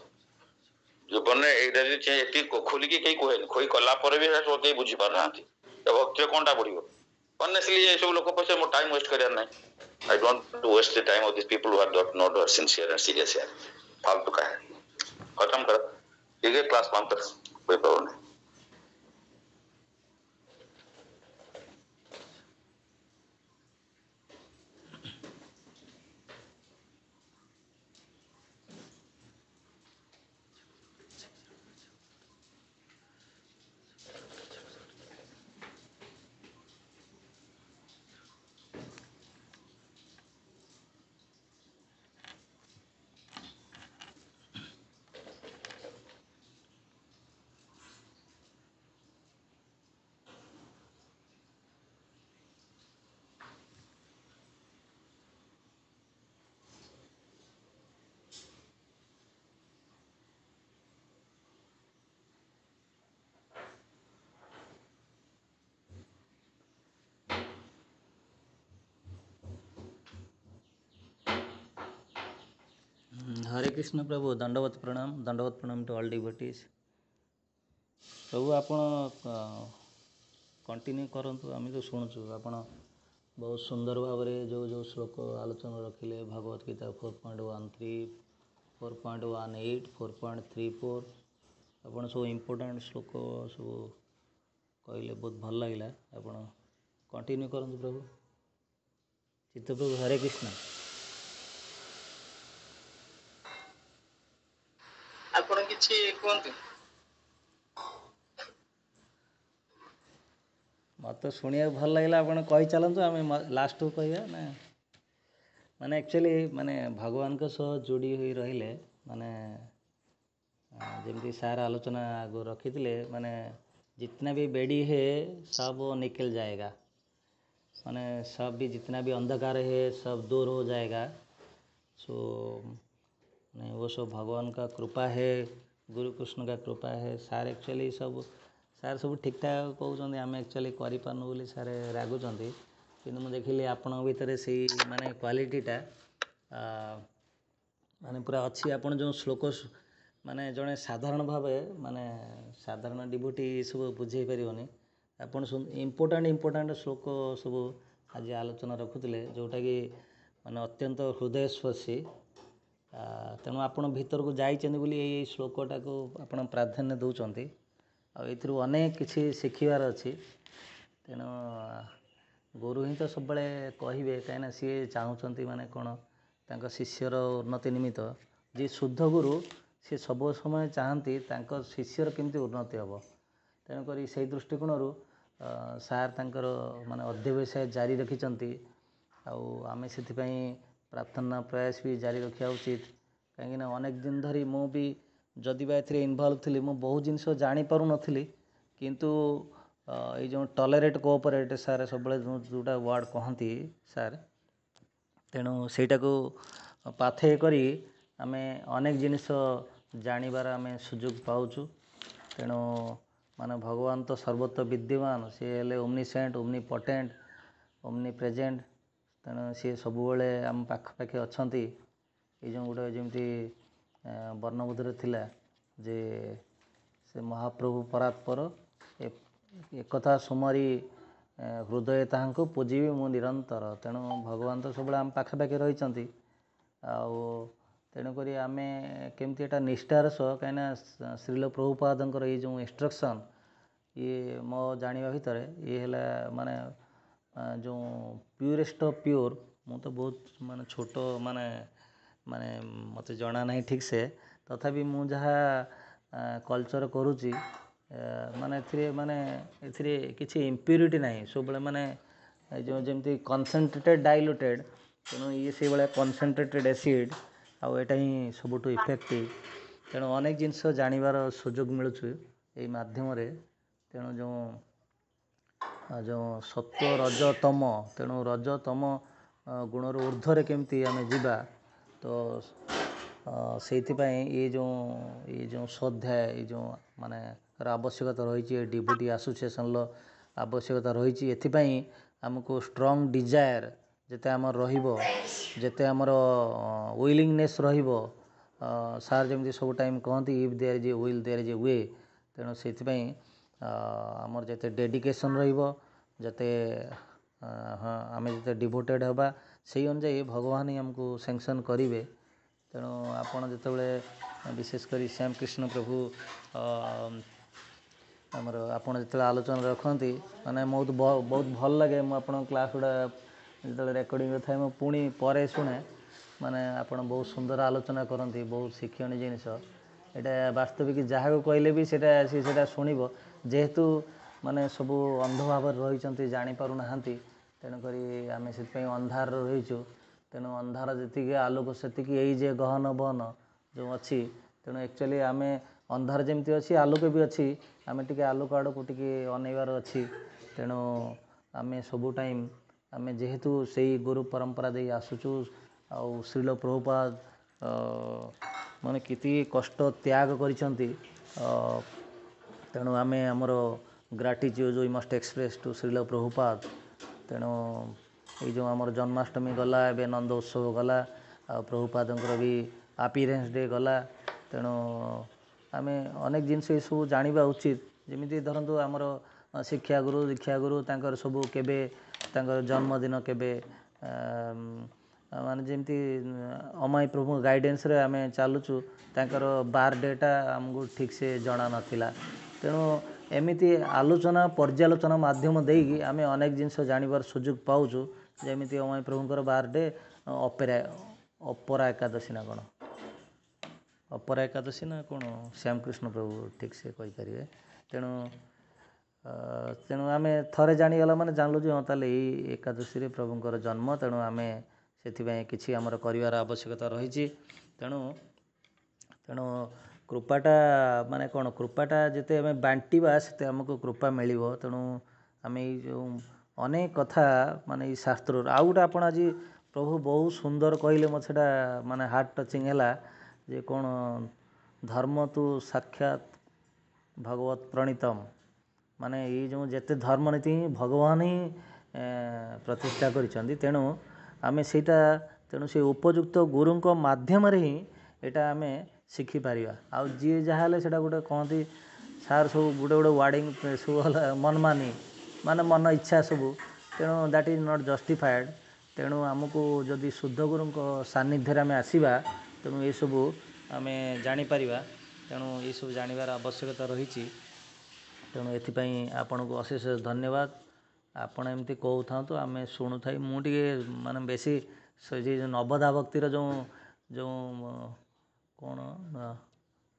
Speaker 2: जीवन में एटी खोलिकी कहीं कहे खोई कला पर भी कहीं बुझी पार ना भक्ति कौनटा पड़ो ऑनेस्टली ये सब लोग पछे मो टाइम वेस्ट करियार नहीं I don't waste the time of this people who are not sincere and serious यार फालतू का है खत्म कर ठीक है क्लास 5 तक कोई प्रॉब्लम नहीं
Speaker 3: हरे कृष्ण प्रभु दंडवत प्रणाम टू ऑल डिवोटीज प्रभु आपण कंटिन्यू करंतु आम तो शुणुचु आपण बहुत सुंदर भाव जो जो श्लोक आलोचना रखिले भगवत गीता 4.13 4.18 4.34 आपण सब इम्पोर्टेंट श्लोक सब कहले बहुत भल लगे आपण कंटिन्यू करंतु प्रभु चित्त प्रभु हरे कृष्ण
Speaker 1: ଆପଣ କିଛି କୁହନ୍ତୁ
Speaker 3: मत शुणा भल लगे आप कही चलतु आम लास्ट को कहवा ना ମାନେ एक्चुअली ମାନେ ଭଗବାନଙ୍କ ସହ ଯୋଡ଼ି ହୋଇ ରହିଲେ ମାନେ ଯେମିତି ସାର୍ ଆଲୋଚନା ଆଗରୁ ରଖିଥିଲେ ମାନେ जितना भी बेड़ी है सब निकल जाएगा माने सब भी जितना भी अंधकार है सब दूर हो जाएगा सो नहीं वो सब भगवान का कृपा है गुरु कृष्ण का कृपा है सार एक्चुअली सब ठीक ठाक कहते आम एक्चुअली करूँ बोली सारे रागुंट कि मुझे देखिली आपण भितर से माने क्वालिटीटा माने पूरा अच्छी आपण जो श्लोक माने जड़े साधारण भाव माने साधारण डिभोटी सब बुझे पारनि आपड़ इम्पोर्टाट श्लोक सब आज आलोचना रखुले जोटा कि माने अत्यंत हृदयस्पर्शी तेणु आपण भीतर को जाइछन्ति बोली ये श्लोकटा को आपण प्राधान्य दौरान आउ अनेक किसी शिखिबार अच्छी तेणु गुरु ही तो सब कहे कहीं सी चाहूँगी माने कौन तांको शिष्यर उन्नति निमित्त जी शुद्ध गुरु सी सब समय चाहती शिष्यर केमती उन्नति हम तेणुक से दृष्टिकोण सार तांकर माने अध्यवसाय जारी रखिंट आम से प्रार्थना प्रयास भी जारी रखा उचित कहीं अनेक दिन धरी मु भी जदि बा ए इनवल्व थी मु बहुत जिनस जापर नी किंतु ये जो टॉलरेट कोऑपरेट सार सब जोटा वर्ड कहती सार तेणु सेटा को पाथेय करी आमे अनेक जिनिस जानिबार आमे सुजोग पाउछु तेणु माने भगवान तो सर्वत्र विद्यमान सी हेले ओमनीसेंट ओमनीपोटेंट ओमनी प्रेजेंट तेणु सी सबुबले आम पाखपाखि अछंती ये जो गोटे जमती वर्णबोधरे थिला जे से महाप्रभु परात्पर एक कथा सुमरी हृदय ताहांको पूजिबी मु निरंतर तेणु भगवान तो सब आम पाखपाखि रही तेणुक आम केमती एटा निष्ठार सह कहीं श्रील प्रभुपादंकर ये जो इंस्ट्रक्शन ये मो जानिबा भितर ये है माने जो प्योरेस्ट ऑफ प्योर मु तो बहुत माने छोट माने माने मत जना नहीं ठीक से तथापि मु जहाँ कल्चर करुच्ची माने एथिरे किसी इम्प्यूरिटी नहीं सब माने जो जमती कनसेंट्रेटेड डाइल्यूटेड तेणु ये से भाया कनसेंट्रेटेड एसिड आउ एटा ही सबुठ इफेक्टिव तेणु अनेक जिनस जानिबार सुजोग मिलुछु यही माध्यम तेणु जो सत्व रज तम तेणु रज तम गुणर ऊर्ध्वर केमती आमे जीवा तो से ये जो स्वाध्याय ये जो माने आवश्यकता रही डिवोटी एसोसिएशन आवश्यकता रही एथिपाई आमको स्ट्रॉन्ग डिजायर जेते आमर रहिबो जेते आमर विलिंगनेस रहिबो सार जमी सब टाइम कहती if there is a will there is a way तेणु से आमर जेते डेडिकेशन रहिबो जते हाँ आम जिते डिवोटेड हवा से अनुजाई भगवान ही आमको सैंक्शन करेंगे तेणु आपड़ जिते विशेषकर श्यामकृष्ण प्रभु आमर आप जो आलोचना रखती माने बहुत भल लगे मुझे क्लास गुड़ा जो रेकर्डिंग थाए मुझे पुणी पर शुणे माने आप बहुत सुंदर आलोचना करती बहुत शिक्षण जिनिस यहाँ वास्तविक जहाँ को कहले भी सेटा शुणव जेहेतु माने सब अंध भाव रही जापार ना तेणुक आम से अंधार रहीचु तेणु अंधार जी आलोक से यही जे गहन बहन जो अच्छी तेणु एक्चुअली आम अंधार जमी अच्छी आलोक भी अच्छी आम टे आलोक आड़ को अनेबार अच्छी तेणु आम सबू टाइम आम जेहेतु से गुरु परंपरा दे आसुचु आउ श्रील प्रभुपाद माने किति कष्ट त्याग करिसंती तेणु आम आमर gratitude we must express to Srila Prabhupada तेणु ये जो आमर जन्माष्टमी गला ए नंद उत्सव गला आ प्रभुपादंकर भी अपीयरेंस डे गला तेणु आम अनेक जिनस ये सब जाना उचित जमी धरतु आमर शिक्षागुरु दीक्षागुरु तांकर सबू केबे तांकर जन्मदिन केबे माने जमती अमाई प्रभु गाइडेंस रे आम चलुचु तांकर बार डेटा आमको ठीक से जना नाथिला तेणु एमिति आलोचना पर्यालोचना माध्यम देकी आम अनेक जिनस जानिबार सुजोग पाउछु जमीती अमाई प्रभुंकर बार डे अपरा एकादशी ना कौन अपरा एकादशी ना कौन श्यामकृष्ण प्रभु ठीक से कहींपारे तेणु तेणु आम थे जानीगला मैंने जानलु हाँ ताल एकादशी प्रभुंकर जन्म तेणु आम ସେଥିପାଇଁ କିଛି ଆମର କରିବାର ଆବଶ୍ୟକତା ରହିଛି। ତେଣୁ ତେଣୁ କୃପାଟା ମାନେ କ'ଣ, କୃପାଟା ଯେତେ ଆମେ ବାଣ୍ଟିବା ସେତେ ଆମକୁ କୃପା ମିଳିବ। ତେଣୁ ଆମେ ଏଇ ଯେଉଁ ଅନେକ କଥା ମାନେ ଏଇ ଶାସ୍ତ୍ରରୁ ଆଉ ଗୋଟେ ଆପଣ ଆଜି ପ୍ରଭୁ ବହୁତ ସୁନ୍ଦର କହିଲେ, ମୋତେ ସେଇଟା ମାନେ ହାର୍ଟ ଟଚିଂ ହେଲା ଯେ କ'ଣ, ଧର୍ମ ତୁ ସାକ୍ଷାତ ଭଗବତ ପ୍ରଣୀତମ୍, ମାନେ ଏଇ ଯେଉଁ ଯେତେ ଧର୍ମନୀତି ଭଗବାନ ହିଁ ପ୍ରତିଷ୍ଠା କରିଛନ୍ତି। ତେଣୁ ଆମେ ସେଇଟା ସେ ଉପଯୁକ୍ତ ଗୁରୁଙ୍କ ମାଧ୍ୟମରେ ହିଁ ଏଇଟା ଆମେ ଶିଖିପାରିବା। ଆଉ ଯିଏ ଯାହା ହେଲେ ସେଇଟା ଗୋଟେ କହନ୍ତି ସାର୍ ସବୁ ଗୋଟେ ୱାର୍ଡ଼ିଂ ସବୁ ହେଲା ମନମାନି, ମାନେ ମନ ଇଚ୍ଛା ସବୁ। ତେଣୁ ଦ୍ୟାଟ୍ ଇଜ୍ ନଟ୍ ଜଷ୍ଟିଫାଏଡ଼୍। ତେଣୁ ଆମକୁ ଯଦି ଶୁଦ୍ଧ ଗୁରୁଙ୍କ ସାନ୍ନିଧ୍ୟରେ ଆମେ ଆସିବା, ତେଣୁ ଏସବୁ ଆମେ ଜାଣିପାରିବା। ତେଣୁ ଏସବୁ ଜାଣିବାର ଆବଶ୍ୟକତା ରହିଛି। ତେଣୁ ଏଥିପାଇଁ ଆପଣଙ୍କୁ ଅଶେଷ ଧନ୍ୟବାଦ। ଆପଣ ଏମିତି କହୁଥାନ୍ତୁ, ଆମେ ଶୁଣୁଥାଇ। ମୁଁ ଟିକେ ମାନେ ବେଶୀ ସେ ନବଦା ଭକ୍ତିର ଯେଉଁ କ'ଣ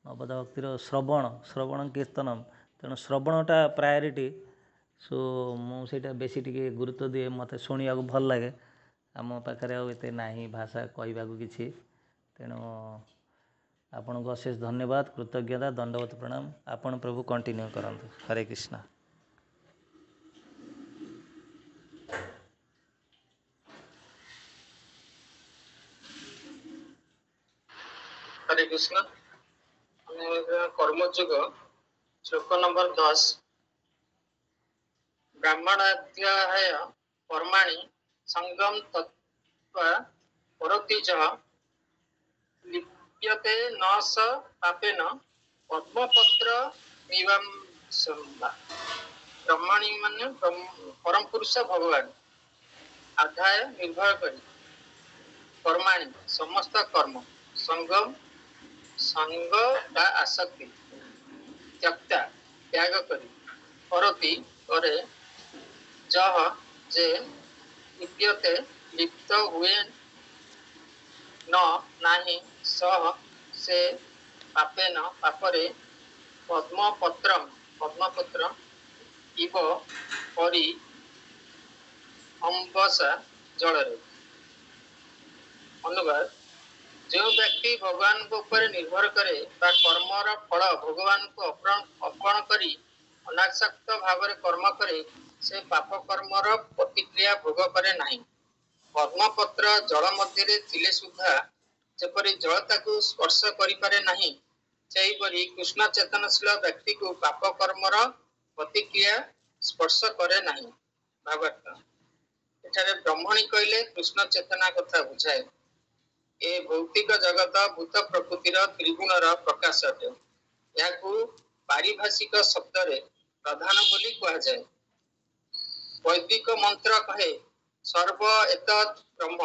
Speaker 3: ନବଦା ଭକ୍ତିର ଶ୍ରବଣ କୀର୍ତ୍ତନମ୍, ତେଣୁ ଶ୍ରବଣଟା ପ୍ରାୟୋରିଟି। ସୋ ମୁଁ ସେଇଟା ବେଶୀ ଟିକେ ଗୁରୁତ୍ୱ ଦିଏ, ମୋତେ ଶୁଣିବାକୁ ଭଲ ଲାଗେ। ଆମ ପାଖରେ ଆଉ ଏତେ ନାହିଁ ଭାଷା କହିବାକୁ କିଛି। ତେଣୁ ଆପଣଙ୍କୁ ଅଶେଷ ଧନ୍ୟବାଦ, କୃତଜ୍ଞତା, ଦଣ୍ଡବତ ପ୍ରଣାମ। ଆପଣ ପ୍ରଭୁ କଣ୍ଟିନ୍ୟୁ କରନ୍ତୁ। ହରେ କୃଷ୍ଣ।
Speaker 1: हरे कृष्ण। कर्मयुग श्लोक नंबर 10। ब्राह्मणाध्याय कर्माणि संगम तत्त्वा करोति च लिप्यते न स पापेन पद्मपत्र निवांसम्बा। ब्रह्मणी माने परम पुरुष भगवान अध्याय निर्भर करी कर्माणि समस्त कर्म संगम संग का आसक्ति त्यक्ता त्याग करी करोति करे जह जे लिप्यते लिप्त हुए न नाही सह से पापेन पापरे पद्मपत्र इव परी अम्बसा जलरे। अनुवाद, जो व्यक्ति भगवान को ऊपर निर्भर करे बा कर्मर फल भगवान को अर्पण करी अनासक्त भाव कर्म करे, से पाप कर्मर प्रतिक्रिया भोग करे नहीं। पद्मपत्र जल मध्य थिले सुधा जेपरी जल ताकू स्पर्श करि पारे नहीं, सेहीपरि कृष्ण चेतनशील व्यक्ति को पाप कर्मर प्रतिक्रिया स्पर्श करे नहीं। भावार्थ, एठारे ब्रह्मणी कहले कृष्ण चेतना कथा बुझाए। ए भौतिक जगत भूत प्रकृतिर त्रिगुणर प्रकाश अटे। याकू पारिभाषिक शब्द रे प्रधान बोली कहा जाए। वैदिक मंत्र कहे सर्व एतत् ब्रह्म।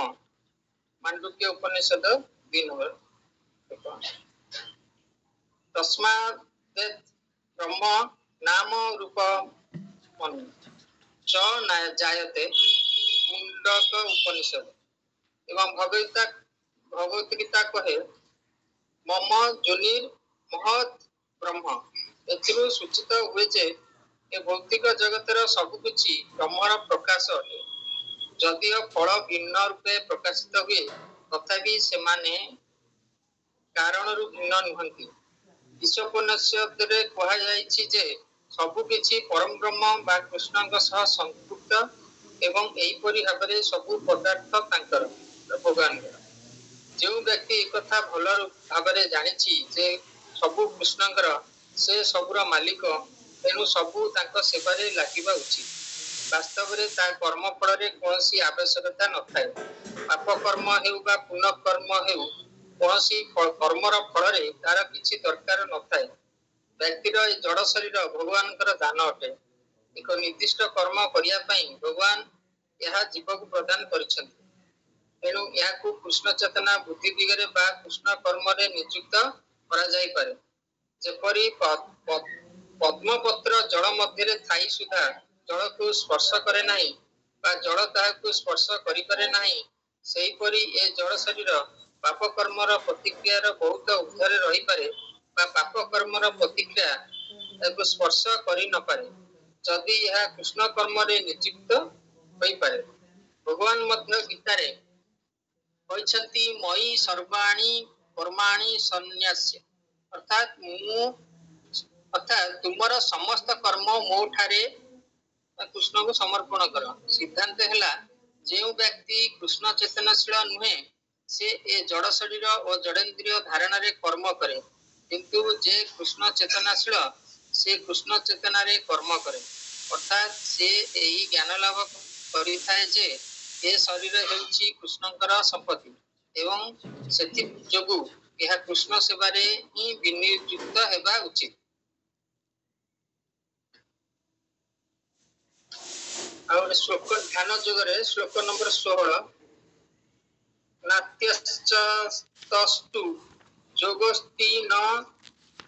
Speaker 1: मांडुक्य उपनिषद 2 नंबर। तस्मादेत ब्रह्म नाम रूप च जायते मुंडक उपनिषद। एवं भगवत गीता कहे मम जोनिर महत ब्रह्म। एथिरु सूचित हुए जे ए भौतिक जगतर सबकिछि ब्रह्मर प्रकाश अटे। जदिओ फल भिन्न रूपे प्रकाशित हुए, तथापि सेमाने कारणरू भिन्न नुहंती। ईशोपनिषदरे कहा जाइछि जे सबकिछि परम ब्रह्म बा कृष्णଙ୍କ सह संयुक्त एवं एहिपरि भाବରେ ସବୁ पदार्थ तांकर भगवानଙ୍କର। जो व्यक्ति एक कथा भल भाव जानी जे सबू कृष्णଙ୍କର, से सबूर मालिक, तेणु सबू तांको सेवारे लागिबा उचित। वास्तव में ता कर्म फल कौन आवश्यकता न थाए। पाप कर्म हेउ बा पुण्य कर्म हेउ, कौन कर्मर फल तार किछि दरकार न थाए। व्यक्तिर जड़ शरीर भगवानଙ୍କର दान अटे। एक निर्दिष्ट कर्म करिया पई भगवान यह जीव को प्रदान करिसथि। तेणु याकू कृष्ण चेतना बुद्धि दिगरे बा कृष्ण कर्म रे नियुक्त करा जाई पारे। जेपरि पद्मपत्र जल मध्य थाई सुधा जल को स्पर्श करे नहीं बा जल ताहाकू स्पर्श करि पारे नहीं, सेहीपरि ए जड़ शरीर पाप कर्मर प्रतिक्रियार बहुत ऊर्ध्वरे रही पारे बा पाप कर्मर प्रतिक्रिया ताकू स्पर्श करि न पारे, जदि यह कृष्ण कर्म रे नियुक्त होई पारे। भगवान मध्य गीता रे କହିଛନ୍ତି ମଇ ସର୍ବାଣୀ କର୍ମାଣୀ ସନ୍ନ୍ୟାସ୍ୟ, ଅର୍ଥାତ୍ ତୁମର ସମସ୍ତ କର୍ମ ମୋ ଠାରେ କୃଷ୍ଣଙ୍କୁ ସମର୍ପଣ କର। ସିଦ୍ଧାନ୍ତ ହେଲା ଯେଉଁ ବ୍ୟକ୍ତି କୃଷ୍ଣ ଚେତନଶୀଳ ନୁହେଁ ସେ ଏ ଜଡ଼ ଶରୀର ଓ ଜଡେନ୍ଦ୍ରିୟ ଧାରଣାରେ କର୍ମ କରେ, କିନ୍ତୁ ଯେ କୃଷ୍ଣ ଚେତନାଶୀଳ ସେ କୃଷ୍ଣ ଚେତନାରେ କର୍ମ କରେ। ଅର୍ଥାତ୍ ସେ ଏହି ଜ୍ଞାନ ଲାଭ କରିଥାଏ ଯେ ଏ ଶରୀର ହେଉଛି କୃଷ୍ଣଙ୍କର ସମ୍ପତ୍ତି ଏବଂ ସେଥି ଯୋଗୁଁ ଏହା କୃଷ୍ଣ ସେବାରେ ହିଁ ବିନିଯୁକ୍ତ ହେବା ଉଚିତ। ଆଉ ଗୋଟେ ଶ୍ଲୋକ ଧ୍ୟାନ ଯୋଗରେ ଶ୍ଲୋକ ନମ୍ବର 16 ନାତ୍ୟସ୍ତୁ ଯୋଗସ୍ତି ନ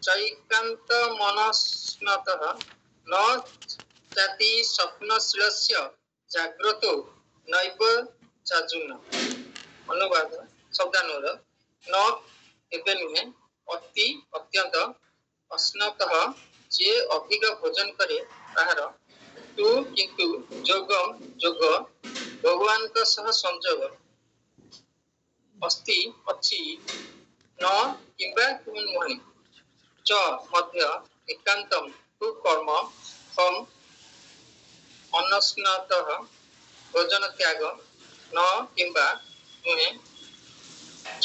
Speaker 1: ଚୈକାନ୍ତ ମନସ୍ନତଃ ନ ଚାତି ସ୍ୱପ୍ନଶୀଳସ୍ୟ ଜାଗ୍ରतो ନୈବ ଚାଜୁନ। ଅନୁବାଦ ଶବ୍ଦାନୁବାଦ ନ ଏବେ ନୁହେଁ, ଅତି ଅତ୍ୟନ୍ତ, ଅସ୍ନତଃ ଯିଏ ଅଧିକ ଭୋଜନ କରେ ତାହାର, ତୁ କିନ୍ତୁ ଯୋଗ ଭଗବାନଙ୍କ ସହ ସଂଯୋଗ, ଅସ୍ତି ଅଛି, ନ କିମ୍ବା ନୁହେଁ, ଚ ମଧ୍ୟ, ଏକାନ୍ତମ ତୁ କର୍ମ, ହମ୍ ଅନସ୍ନତଃ ଭୋଜନ ତ୍ୟାଗ, ନ କିମ୍ବା ନୁହେଁ, ଚ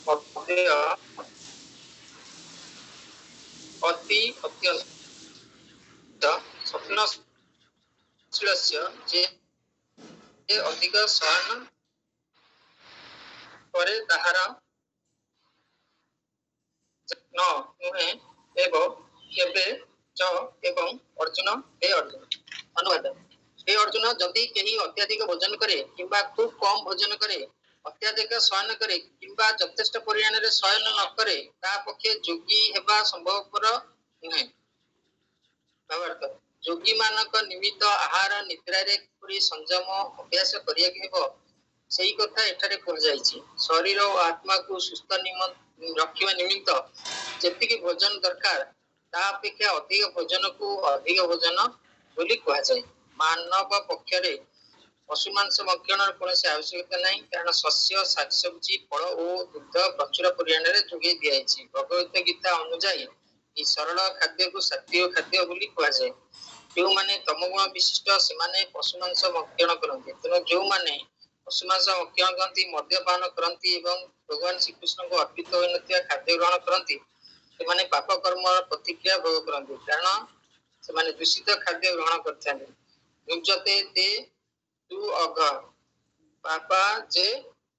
Speaker 1: ମଧ୍ୟ ଅତି ଅତ୍ୟନ୍ତ, ସ୍ୱପ୍ନଶୀଳସ୍ୟ ଯେ ଅଧିକ ଶୟନ ପରେ ତାହାର, ନ ନୁହେଁ, ଏବଂ କେବେ, ଚ ଏବଂ ଅର୍ଜୁନ, ହେ ଅର୍ଜୁନ। ଅନୁବାଦ ହେ ଅର୍ଜୁନ, ଯଦି କେହି ଅତ୍ୟଧିକ ଭୋଜନ କରେ କିମ୍ବା ଖୁବ୍ କମ୍ ଭୋଜନ କରେ, ଅତ୍ୟଧିକ ଶୟନ କରେ କିମ୍ବା ଯଥେଷ୍ଟ ପରିମାଣରେ ଶୟନ ନ କରେ, ତା ପକ୍ଷେ ଯୋଗୀ ହେବା ସମ୍ଭବପର ନୁହେଁ। ଭାବାର୍ଥ ଯୋଗୀ ମାନଙ୍କ ନିମିତ୍ତ ଆହାର ନିଦ୍ରାରେ କିପରି ସଂଯମ ଅଭ୍ୟାସ କରିବାକୁ ହେବ ସେଇ କଥା ଏଠାରେ କୁହାଯାଇଛି। ଶରୀର ଓ ଆତ୍ମାକୁ ସୁସ୍ଥ ରଖିବା ନିମିତ୍ତ ଯେତିକି ଭୋଜନ ଦରକାର ତା ଅପେକ୍ଷା ଅଧିକ ଭୋଜନକୁ ଅଧିକ ଭୋଜନ ବୋଲି କୁହାଯାଏ। ମାନବ ପକ୍ଷରେ ପଶୁ ମାଂସ ଭକ୍ଷଣର କୌଣସି ଆବଶ୍ୟକତା ନାହିଁ, କାରଣ ଶସ୍ୟ, ଶାକସବ୍ଜି, ଫଳ ଓ ଦୁଗ୍ଧ ପ୍ରଚୁର ପରିମାଣରେ ଯୋଗାଇ ଦିଆଯାଇଛି। ଭଗବତ ଗୀତା ଅନୁଯାୟୀ ଏହି ସରଳ ଖାଦ୍ୟକୁ ସାତ୍ୱିକ ଖାଦ୍ୟ ବୋଲି କୁହାଯାଏ। ଯେଉଁମାନେ ତମଗୁଣ ବିଶିଷ୍ଟ ସେମାନେ ପଶୁ ମାଂସ ଭକ୍ଷଣ କରନ୍ତି, ତେଣୁ ଯେଉଁମାନେ ପଶୁ ମାଂସ ଭକ୍ଷଣ କରନ୍ତି, ମଦ୍ୟପାନ କରନ୍ତି ଏବଂ ଭଗବାନ ଶ୍ରୀକୃଷ୍ଣଙ୍କୁ ଅର୍ପିତ ହୋଇନଥିବା ଖାଦ୍ୟ ଗ୍ରହଣ କରନ୍ତି ସେମାନେ ପାପ କର୍ମର ପ୍ରତିକ୍ରିୟା ଭୋଗ କରନ୍ତି, କାରଣ ସେମାନେ ଦୂଷିତ ଖାଦ୍ୟ ଗ୍ରହଣ କରିଥାନ୍ତି। ଯୁଜତେ ତେ ତୁ ଅଘ ପାପା ଯେ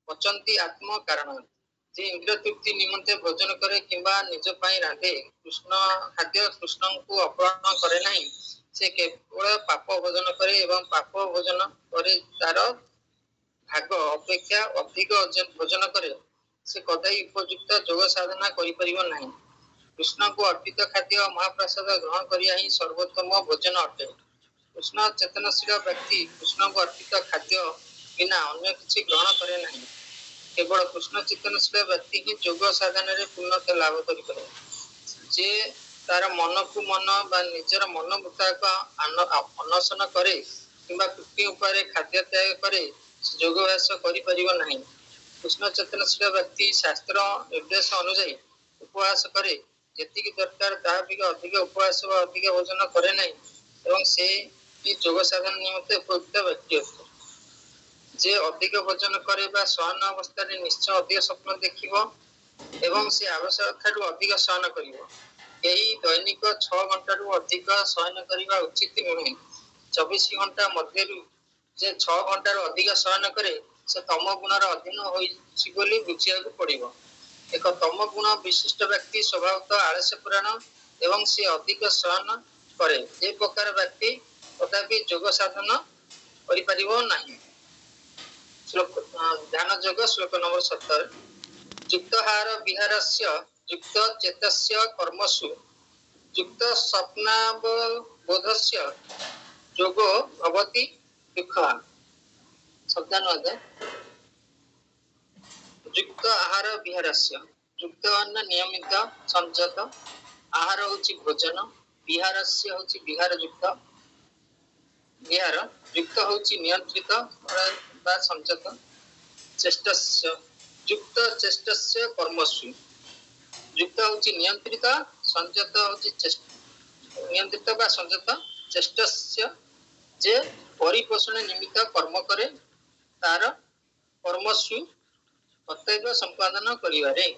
Speaker 1: ପଚନ୍ତି ଆତ୍ମ କାରଣ, ଯେ ଇନ୍ଦ୍ରିୟ ତୃପ୍ତି ନିମନ୍ତେ ଭୋଜନ କରେ କିମ୍ବା ନିଜ ପାଇଁ ରାନ୍ଧେ ଖାଦ୍ୟ କୃଷ୍ଣଙ୍କୁ ଅପହରଣ କରେ ନାହିଁ, ସେ କେବଳ ପାପ ଭୋଜନ କରେ ଏବଂ ପାପ ଭୋଜନ ପରେ ତାର ଭାଗ ଅପେକ୍ଷା ଅଧିକ ଭୋଜନ କରେ, ସେ କଦାପି ଉପଯୁକ୍ତ ଯୋଗ ସାଧନା କରିପାରିବ ନାହିଁ। କୃଷ୍ଣଙ୍କୁ ଅର୍ପିତ ଖାଦ୍ୟ ମହାପ୍ରସାଦ ଗ୍ରହଣ କରିବା ହିଁ ସର୍ବୋତ୍ତମ ଭୋଜନ ଅଟେ। କୃଷ୍ଣ ଚେତନଶୀଳ ବ୍ୟକ୍ତି କୃଷ୍ଣଙ୍କୁ ଅର୍ପିତ ଖାଦ୍ୟ ବିନା ଅନ୍ୟ କିଛି ଗ୍ରହଣ କରେ ନାହିଁ। କେବଳ କୃଷ୍ଣ ଚେତନଶୀଳ ବ୍ୟକ୍ତି ହିଁ ଯୋଗ ସାଧନାରେ ପୂର୍ଣ୍ଣତା ଲାଭ କରିପାରେ। ଯେ ତାର ମନକୁ ମନ ବା ନିଜର ମନ ମୁତାବକ ଅନଶନ କରେ କିମ୍ବା କୃତ୍ରିମ ଉପାୟରେ ଖାଦ୍ୟ ତ୍ୟାଗ କରେ ସେ ଯୋଗାଭ୍ୟାସ କରିପାରିବ ନାହିଁ। କୃଷ୍ଣ ଚେତନଶୀଳ ବ୍ୟକ୍ତି ଶାସ୍ତ୍ର ନିର୍ଦ୍ଦେଶ ଅନୁଯାୟୀ ଉପବାସ କରେ, ଯେତିକି ଦରକାର ତାହା ଅଧିକ ଉପବାସ ବା ଅଧିକ ଭୋଜନ କରେ ନାହିଁ ଏବଂ ସେ ଯୋଗ ସାଧନ ନିମନ୍ତେ ଉପଯୁକ୍ତ ବ୍ୟକ୍ତି ଅଟେ। ଯେ ଅଧିକ ଭୋଜନ କରେ ବା ଶୟନ ଅବସ୍ଥାରେ ନିଶ୍ଚୟ ଅଧିକ ସ୍ୱପ୍ନ ଦେଖିବ ଏବଂ ସେ ଆବଶ୍ୟକ ଠାରୁ ଅଧିକ ଶୟନ କରିବ। ଏହି ଦୈନିକ 6 ଘଣ୍ଟାରୁ ଅଧିକ ଶୟନ କରିବା ଉଚିତ ନୁହେଁ। 24 ଘଣ୍ଟା ମଧ୍ୟରୁ ଯେ 6 ଘଣ୍ଟାରୁ ଅଧିକ ଶୟନ କରେ ସେ ତମ ଗୁଣର ଅଧୀନ ହୋଇଛି ବୋଲି ବୁଝିବାକୁ ପଡିବ। ଏକ ତମ ଗୁଣ ବିଶିଷ୍ଟ ବ୍ୟକ୍ତି ସ୍ୱଭାବତଃ ଆଳସ୍ୟ ପୁରାଣ ଏବଂ ସେ ଅଧିକ ଶୟନ କରେ। ଏ ପ୍ରକାର ବ୍ୟକ୍ତି କଦାପି ଯୋଗ ସାଧନ କରିପାରିବ ନାହିଁ। ଧ୍ୟାନ ଯୋଗ ଶ୍ଲୋକ ନମ୍ବର 17 ଯୁକ୍ତହାର ବିହାରସ୍ୟ ଯୁକ୍ତ ଚେତସ୍ୟ କର୍ମସୁ ଯୁକ୍ତ ସ୍ୱପ୍ନାବବୋଧସ୍ୟ ଯୋଗୋ ଭବତି ଦୁଃଖ। ଶବ୍ଦାନୁବାଦ ଯୁକ୍ତ ଆହାର ବିହାରସ୍ୟ, ଯୁକ୍ତ ନିୟମିତ ସଂଯତ, ଆହାର ହଉଛି ଭୋଜନ, ବିହାରସ୍ୟ ହଉଛି ବିହାର ଯୁକ୍ତ, ବିହାର ଯୁକ୍ତ ହଉଛି ନିୟନ୍ତ୍ରିତ ବା ସଂଯତ, चेष्टस्य युक्त चेष्टस्य कर्मसु युक्त होची नियंत्रित संयत होची नियंत्रित बा संयत चेष्टस्य जे परिपोषण निमित्त कर्म करे तार कर्मसु कर्तव्य संपादन करिवारे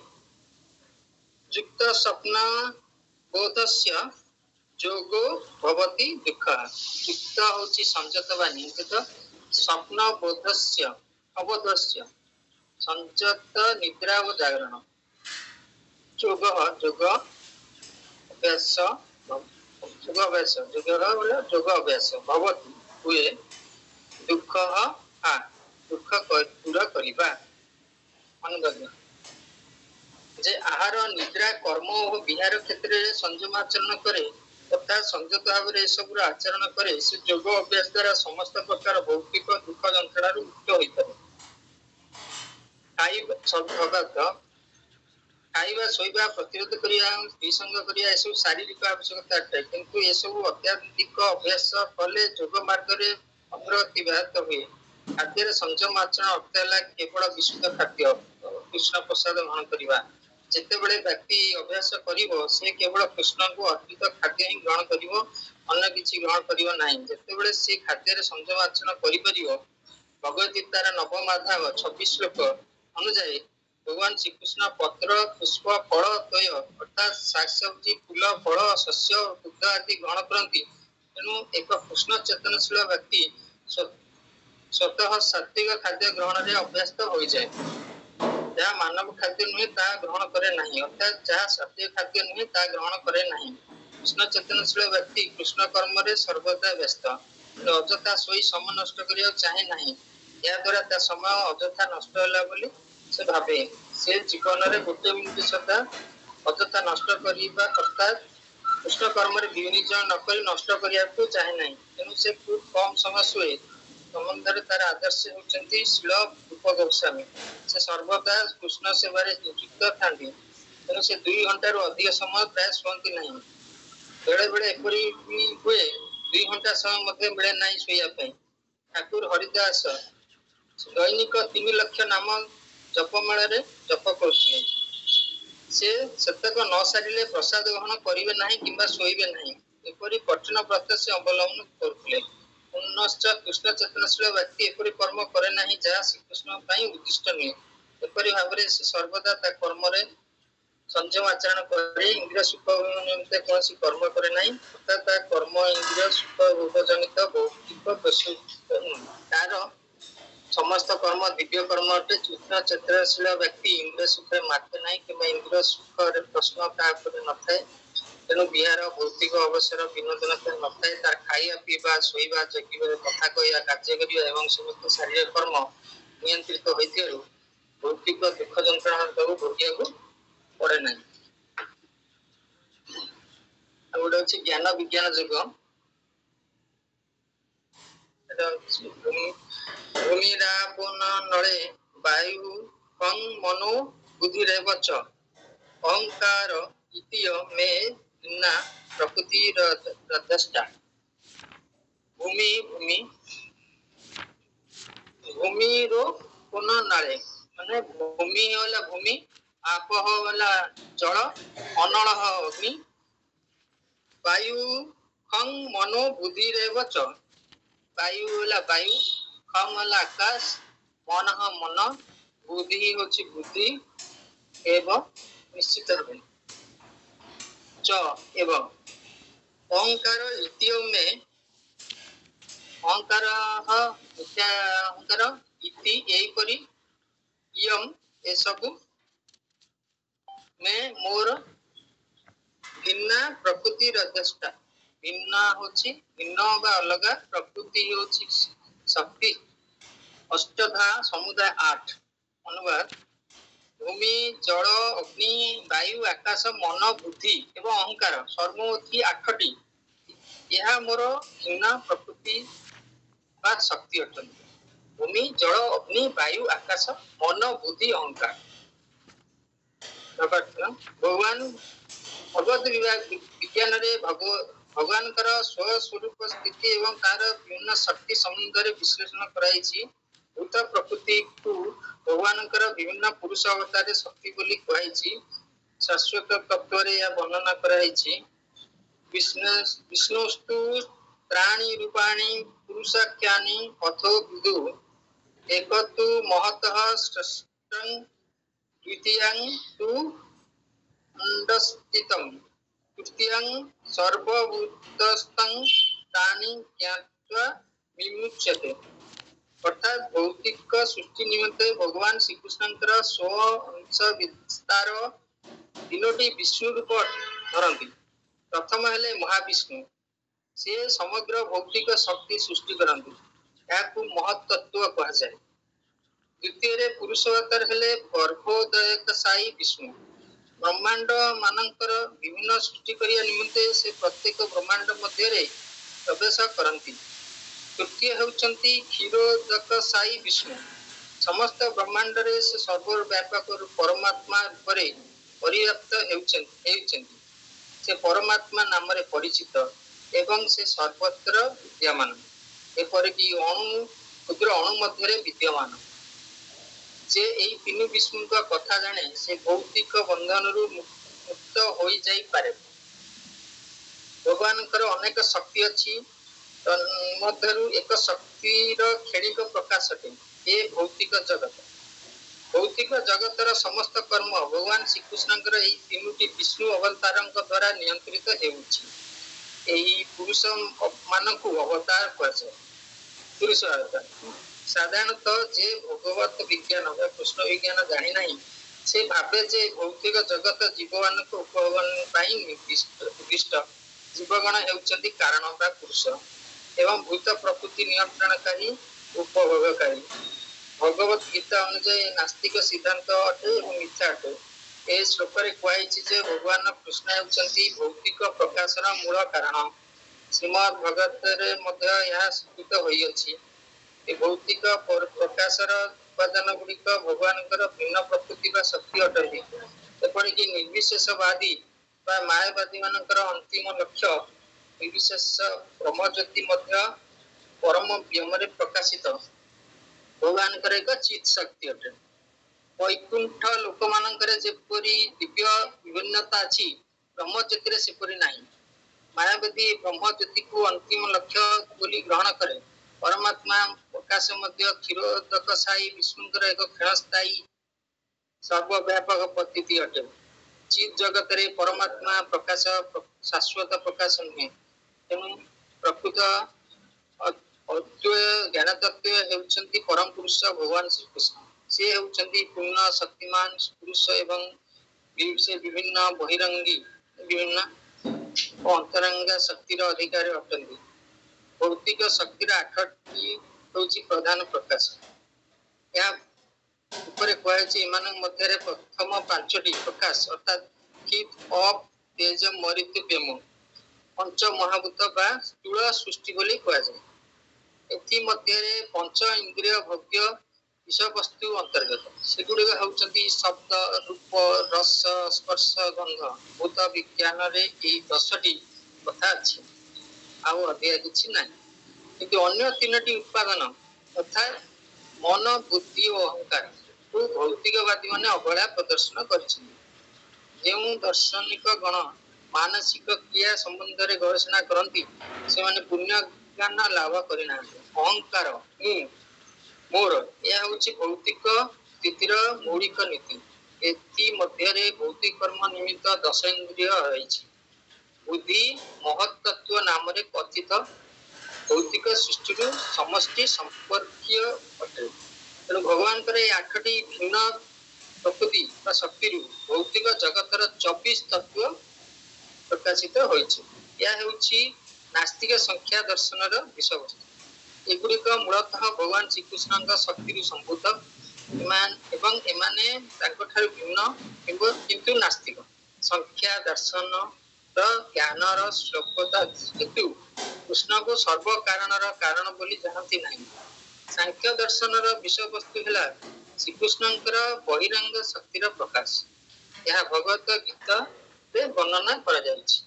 Speaker 1: युक्त स्वप्न बोधस्य जोगो भवति दुःख युक्त होची संयत बा नियंत्रित स्वप्न बोधस्य अबोधस्य संयत निद्रा व जागरण जोग जोग अभ्यास जोग अभ्यास जोग अभ्यास भवति हुए दुःख दुःख दूर करिबा अनुगम्य जे आहार निद्रा कर्म और विहार क्षेत्र में संयम आचरण करे तथा संयत भाव में सब आचरण करे से जोग अभ्यास द्वारा समस्त प्रकार भौतिक दुख जंत्रणा मुक्त होई पारे खाइबा शोइबा प्रतिरोध करिया विसंग करिया सब शारीरिक आवश्यकता अटे किंतु ये सब अत्याधिक अभ्यास कले जोग मार्ग रे अग्रगति व्याहत हुए खाद्य संयम आचरण अर्थ है केवल विशुद्ध खाद्य कृष्ण प्रसाद ग्रहण करवा जितेबले व्यक्ति अभ्यास करिवो से केवल कृष्ण को अर्पित खाद्य ही ग्रहण करिवो अन्य किछि ग्रहण करिवो नाही जितेबले से खाद्य रे संयम आचरण करि परिवो भगवत गीतार नवम अध्याय 26 श्लोक अनुसार भगवान श्री कृष्ण पत्र पुष्प फल तोय अर्थात शाक सब्जी फूल फल शस्य दुग्ध आदि ग्रहण करती तेणु एक कृष्ण चेतनशील व्यक्ति स्वतः सात्विक खाद्य ग्रहण में अभ्यस्त हो जाए जहाँ मानव खाद्य नुहे ता ग्रहण करे नहीं अर्थात जहाँ सात्विक खाद्य नुहे ता ग्रहण करे नहीं कृष्ण चेतनशील व्यक्ति कृष्ण कर्म रे सर्वदा व्यस्त अजथा सोई समय नष्ट करिया चाहे नहीं या द्वारा ता समय अजथा नष्ट होला बोली से भावे से जीवन रे गोटे मिनिट सदा अजथा नष्ट करिबा अर्थात कृष्ण कर्म रे विनियोजन न करी नष्ट करिया को चाहे नहीं तेणु से खूब कम समय सोए संबंधरे तार आदर्श होचंती शिल रूप गोस्वामी से सर्वदा कृष्ण सेवा रे नियुक्त थांती तेणु से 2 घंटा रो अधिक समय प्राय सोंती नहीं बेले बेले एपरी हुए 2 घंटा समय मध्ये मिले नहीं सोया पे ठाकुर हरिदास दैनिक 3 लाख नाम जपमाला रे जप करथिले से सतक न सारिले प्रसाद ग्रहण करिवे नाही किंबा सोइबे नाही एपरी कठिन व्रत से अवलंबन करथिले पुनश्च कृष्ण चेतनशील व्यक्ति एपरी कर्म करे नाही जहाँ श्री कृष्ण पई उद्दिष्ट नहीं एपरी भावरे से सर्वदा ता कर्म रे संयम आचरण करे इंद्रिय सुख निमित्त कौन कर्म करे नहीं अर्थात ता कर्म इंद्रिय सुख भोगजनित भौतिक तार समस्त कर्म दिव्य कर्म अटे कृष्ण चेतनशील व्यक्ति इंद्रिय सुख माते नहीं कि इंद्रिय सुख प्रश्न तापर न थाए तेणु बिहार भौतिक अवसर विनोदन न थाए तार खाइया पीवा शोइबा जगिबा कथा कहया कार्य करिया एवं समस्त शारीरिक कर्म नियंत्रित होइथिरु भौतिक दुख जंत्रणा को भोगिया को पड़े नहीं गोटे अच्छे ज्ञान विज्ञान जुग भूमिरापुन नले वायु कं मनो बुद्धि रेवच अहंकार इतिय में ना प्रकृति रदष्टा भूमि भूमि भूमि रो पुन नले माने भूमि वाला भूमि आपह वाला जल अनल अग्नि वायु खं मनो बुद्धि रेवच वायु वाला वायु खम वाला आकाश मन मन बुद्धि होची बुद्धि एवं निश्चित रूपे च एवं अहंकार इतियो में अहंकार अहंकार इति एई परी यम ए सब में मोर भिन्ना प्रकृति रदष्टा भिन्ना होची भिन्न बा अलगा प्रकृति होची शक्ति अष्टधा समुदाय 8 अनुवाद भूमि जल अग्नि वायु आकाश मन बुद्धि एवं अहंकार सर्वोथी 8टी यह मोर भिन्न प्रकृति बा शक्ति अटंती भूमि जल अग्नि वायु आकाश मन बुद्धि अहंकार भगवान भगवत विज्ञान रे भगवान स्व स्वरूप स्थिति एवं तार विभिन्न शक्ति संबंध रे विश्लेषण कराई भूत प्रकृति को भगवानଙ୍କର ବିଭିନ୍ନ पुरुष अवतार शक्ति बोली कहैछि। शाश्वत तत्व रे या वर्णना कराइछि। विष्णुस्तु प्राणी रूपाणि पुरुषाख्यानि अथो विदु एकतु महतः सृष्टं द्वितीयं तु अंडस्थितं तृतीयं सर्वभूतस्थं प्राणी ज्ञात्वा विमुच्यते। अर्थात भौतिक सृष्टि निमित्ते भगवान श्रीकृष्णଙ୍କର 16 अंश विस्तार तीनोटी विष्णु रूप धरती। प्रथम हेले महाविष्णु, से समग्र भौतिक शक्ति सृष्टि करती, याकू महत्तत्व कहा जाए। द्वितीय पुरुष अवतार हेले गर्भोदयक साई विष्णु, ब्रह्मांड मानकर विभिन्न सृष्टि करिया निमित्ते से प्रत्येक ब्रह्मांड मध्य प्रवेश करती। तृतीय होउचंती क्षीरोदक साई विष्णु, समस्त ब्रह्मांड रे से सर्वव्यापक परमात्मा रूप रे परिव्याप्त हेउचंती। से परमात्मा नाम रे परिचित एवं से सर्वत्र विद्यमान, एपरिक अणु क्षुद्र अणु मध्य विद्यमान। जे एई तीन विष्णु का कथा जाने से भौतिक बंधन रु मुक्त हो जाई पारे। भगवान अनेक शक्ति अच्छी, तन्मध्यरु एक शक्तिर क्षणिक प्रकाश अटे ये भौतिक जगत। भौतिक जगतर समस्त कर्म भगवान श्रीकृष्णଙ୍କର ଏହି ତିନୋଟି विष्णु अवतारଙ୍କ द्वारा नियंत्रित हेउछि। ଏହି पुरुष मानकु अवतार कहଯାଏ। पुरुष अवतार साधारणतः जे भगवत विज्ञान व कृष्ण विज्ञान जानी नहीं से भावे जे भौतिक जगत जीवମାନଙ୍କୁ उपभोग ପାଇଁ उद्दिष्ट। जीवगण हेउଛନ୍ତି कारण ବା पुरुष एवं भूत प्रकृति नियंत्रणकारी उपभोगकारी। भगवत गीता अनुଯାयी नास्तिक सिद्धांत अटे और मिथ्या अटे। ए श्लोक रे कहैछि जे भगवान कृष्ण हेउଛନ୍ତି भौतिक प्रकाशर मूल कारण। श्रीमद् भगवत रे मध्य यह स्थित होई अछि। ए भौतिक प्रकाशर उपादान गुड़िक भगवानଙ୍କର भिन्न प्रकृति ବା शक्ति अटନ୍ତି। एपरिक निर्विशेषवादी बा मायावादी मानकर अंतिम लक्ष्य निर्विशेष ब्रह्मज्योति मध्य परम व्योमरे प्रकाशित भगवानଙ୍କର एक चित शक्ति अटे। वैकुंठ लोक मानकर जेपरि दिव्य विभिन्नता अछि ब्रह्मज्योति रे सेपरि नाही। मायावादी ब्रह्मज्योति को अंतिम लक्ष्य बोली ग्रहण करे। परमात्मा प्रकाश मध्य क्षीरोदक साई विष्णुଙ୍କର एक क्षणस्थायी सर्वव्यापक पद्धति अटे। चित जगत रे परमात्मा प्रकाश शाश्वत प्रकाश नुहे। तेणु प्रकृत अद्वय ज्ञान तत्व हेउଛନ୍ତି परम पुरुष भगवान श्रीकृष्ण। से हेउଛନ୍ତି पूर्ण शक्तिमान पुरुष एवं से विभिन्न बहिरंगी विभिन्न अंतरंग शक्तिर अधिकारी अटନ୍ତି। भौतिक शक्तिर 8टी होउछि प्रधान प्रकाश। या ऊपर कहैछि एମାନଙ୍କ ମଧ୍ୟରେ प्रथम 5टी प्रकाश अर्थात कीप अप तेज मृत्यु प्रेम पंच महाभूत बा स्थूल सृष्टि बोली कहଯାଏ। एथि मध्यरे पंच इंद्रिय भोग्य विषय वस्तु अंतर्गत सेगुड़िक होउଛନ୍ତି शब्द रूप रस स्पर्श गंध। भूत विज्ञान रे एई 10टी कथा अछि आउ अधिक किछि नाही। किंतु अन्य 3टी उत्पादन अर्थात मन बुद्धि और अहंकार को भौतिकवादी माने अवहेला प्रदर्शन करछिन। जेउ दार्शनिक गण मानसिक क्रिया संबंध रे गवेषणा करंती से माने पुण्य ज्ञान लाभ करिना। अहंकार मोर यह होछि भौतिक स्थितिर मौलिक नीति। एथि मध्य रे भौतिक कर्म निमित्त 10 इंद्रिय रहिछि। बुद्धि महत्तत्व नाम रे कथित भौतिक सृष्टि को समष्टि संपर्कीय अटे। तेणु भगवान करे 8टी भिन्न प्रकृति व शक्ति भौतिक जगतर 24 तत्व प्रकाशित होइछि। यह हेउछि नास्तिक संख्या दर्शन विषय वस्तु। एगुड़िक मूलतः भगवान श्रीकृष्ण शक्ति संभूत एवं एमाने भिन्न किंतु नास्तिक संख्या दर्शन ज्ञान श्लोकता किंतु कृष्ण को सर्व कारण बोली जानती नहीं। सांख्य दर्शन विषय वस्तु है श्रीकृष्णଙ୍କର बहिरंग शक्तिर प्रकाश। यह भगवत गीता रे वर्णना करा जायछि।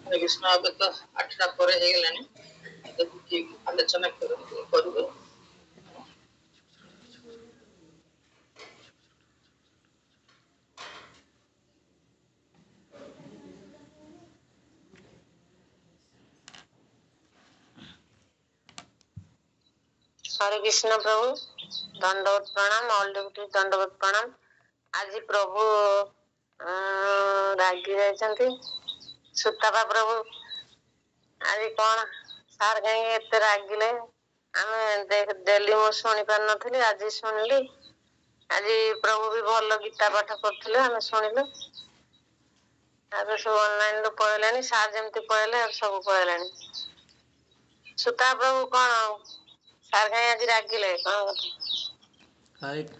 Speaker 1: कृष्ण अब तो 8टा पर हे गेलानी आलोचना करिवे।
Speaker 4: हरे कृष्ण प्रभु दंडवत प्रणाम ऑल ड्यूटी दंडवत प्रणाम। आज प्रभु रागी जाइछंती सुतापा प्रभु आज कौन सार कहीं एते रागिले आमे डेली मो शुणी पार नथिली आज शुणिली। आज प्रभु भी भल गीता पाठ करथिले आमे शुणिलु। आज सब ऑनलाइन रो पळेलानी सार जेमती पळेले सब पळेलानी। सुता प्रभु कौन सार कहीं आज रागिले कौन कथा?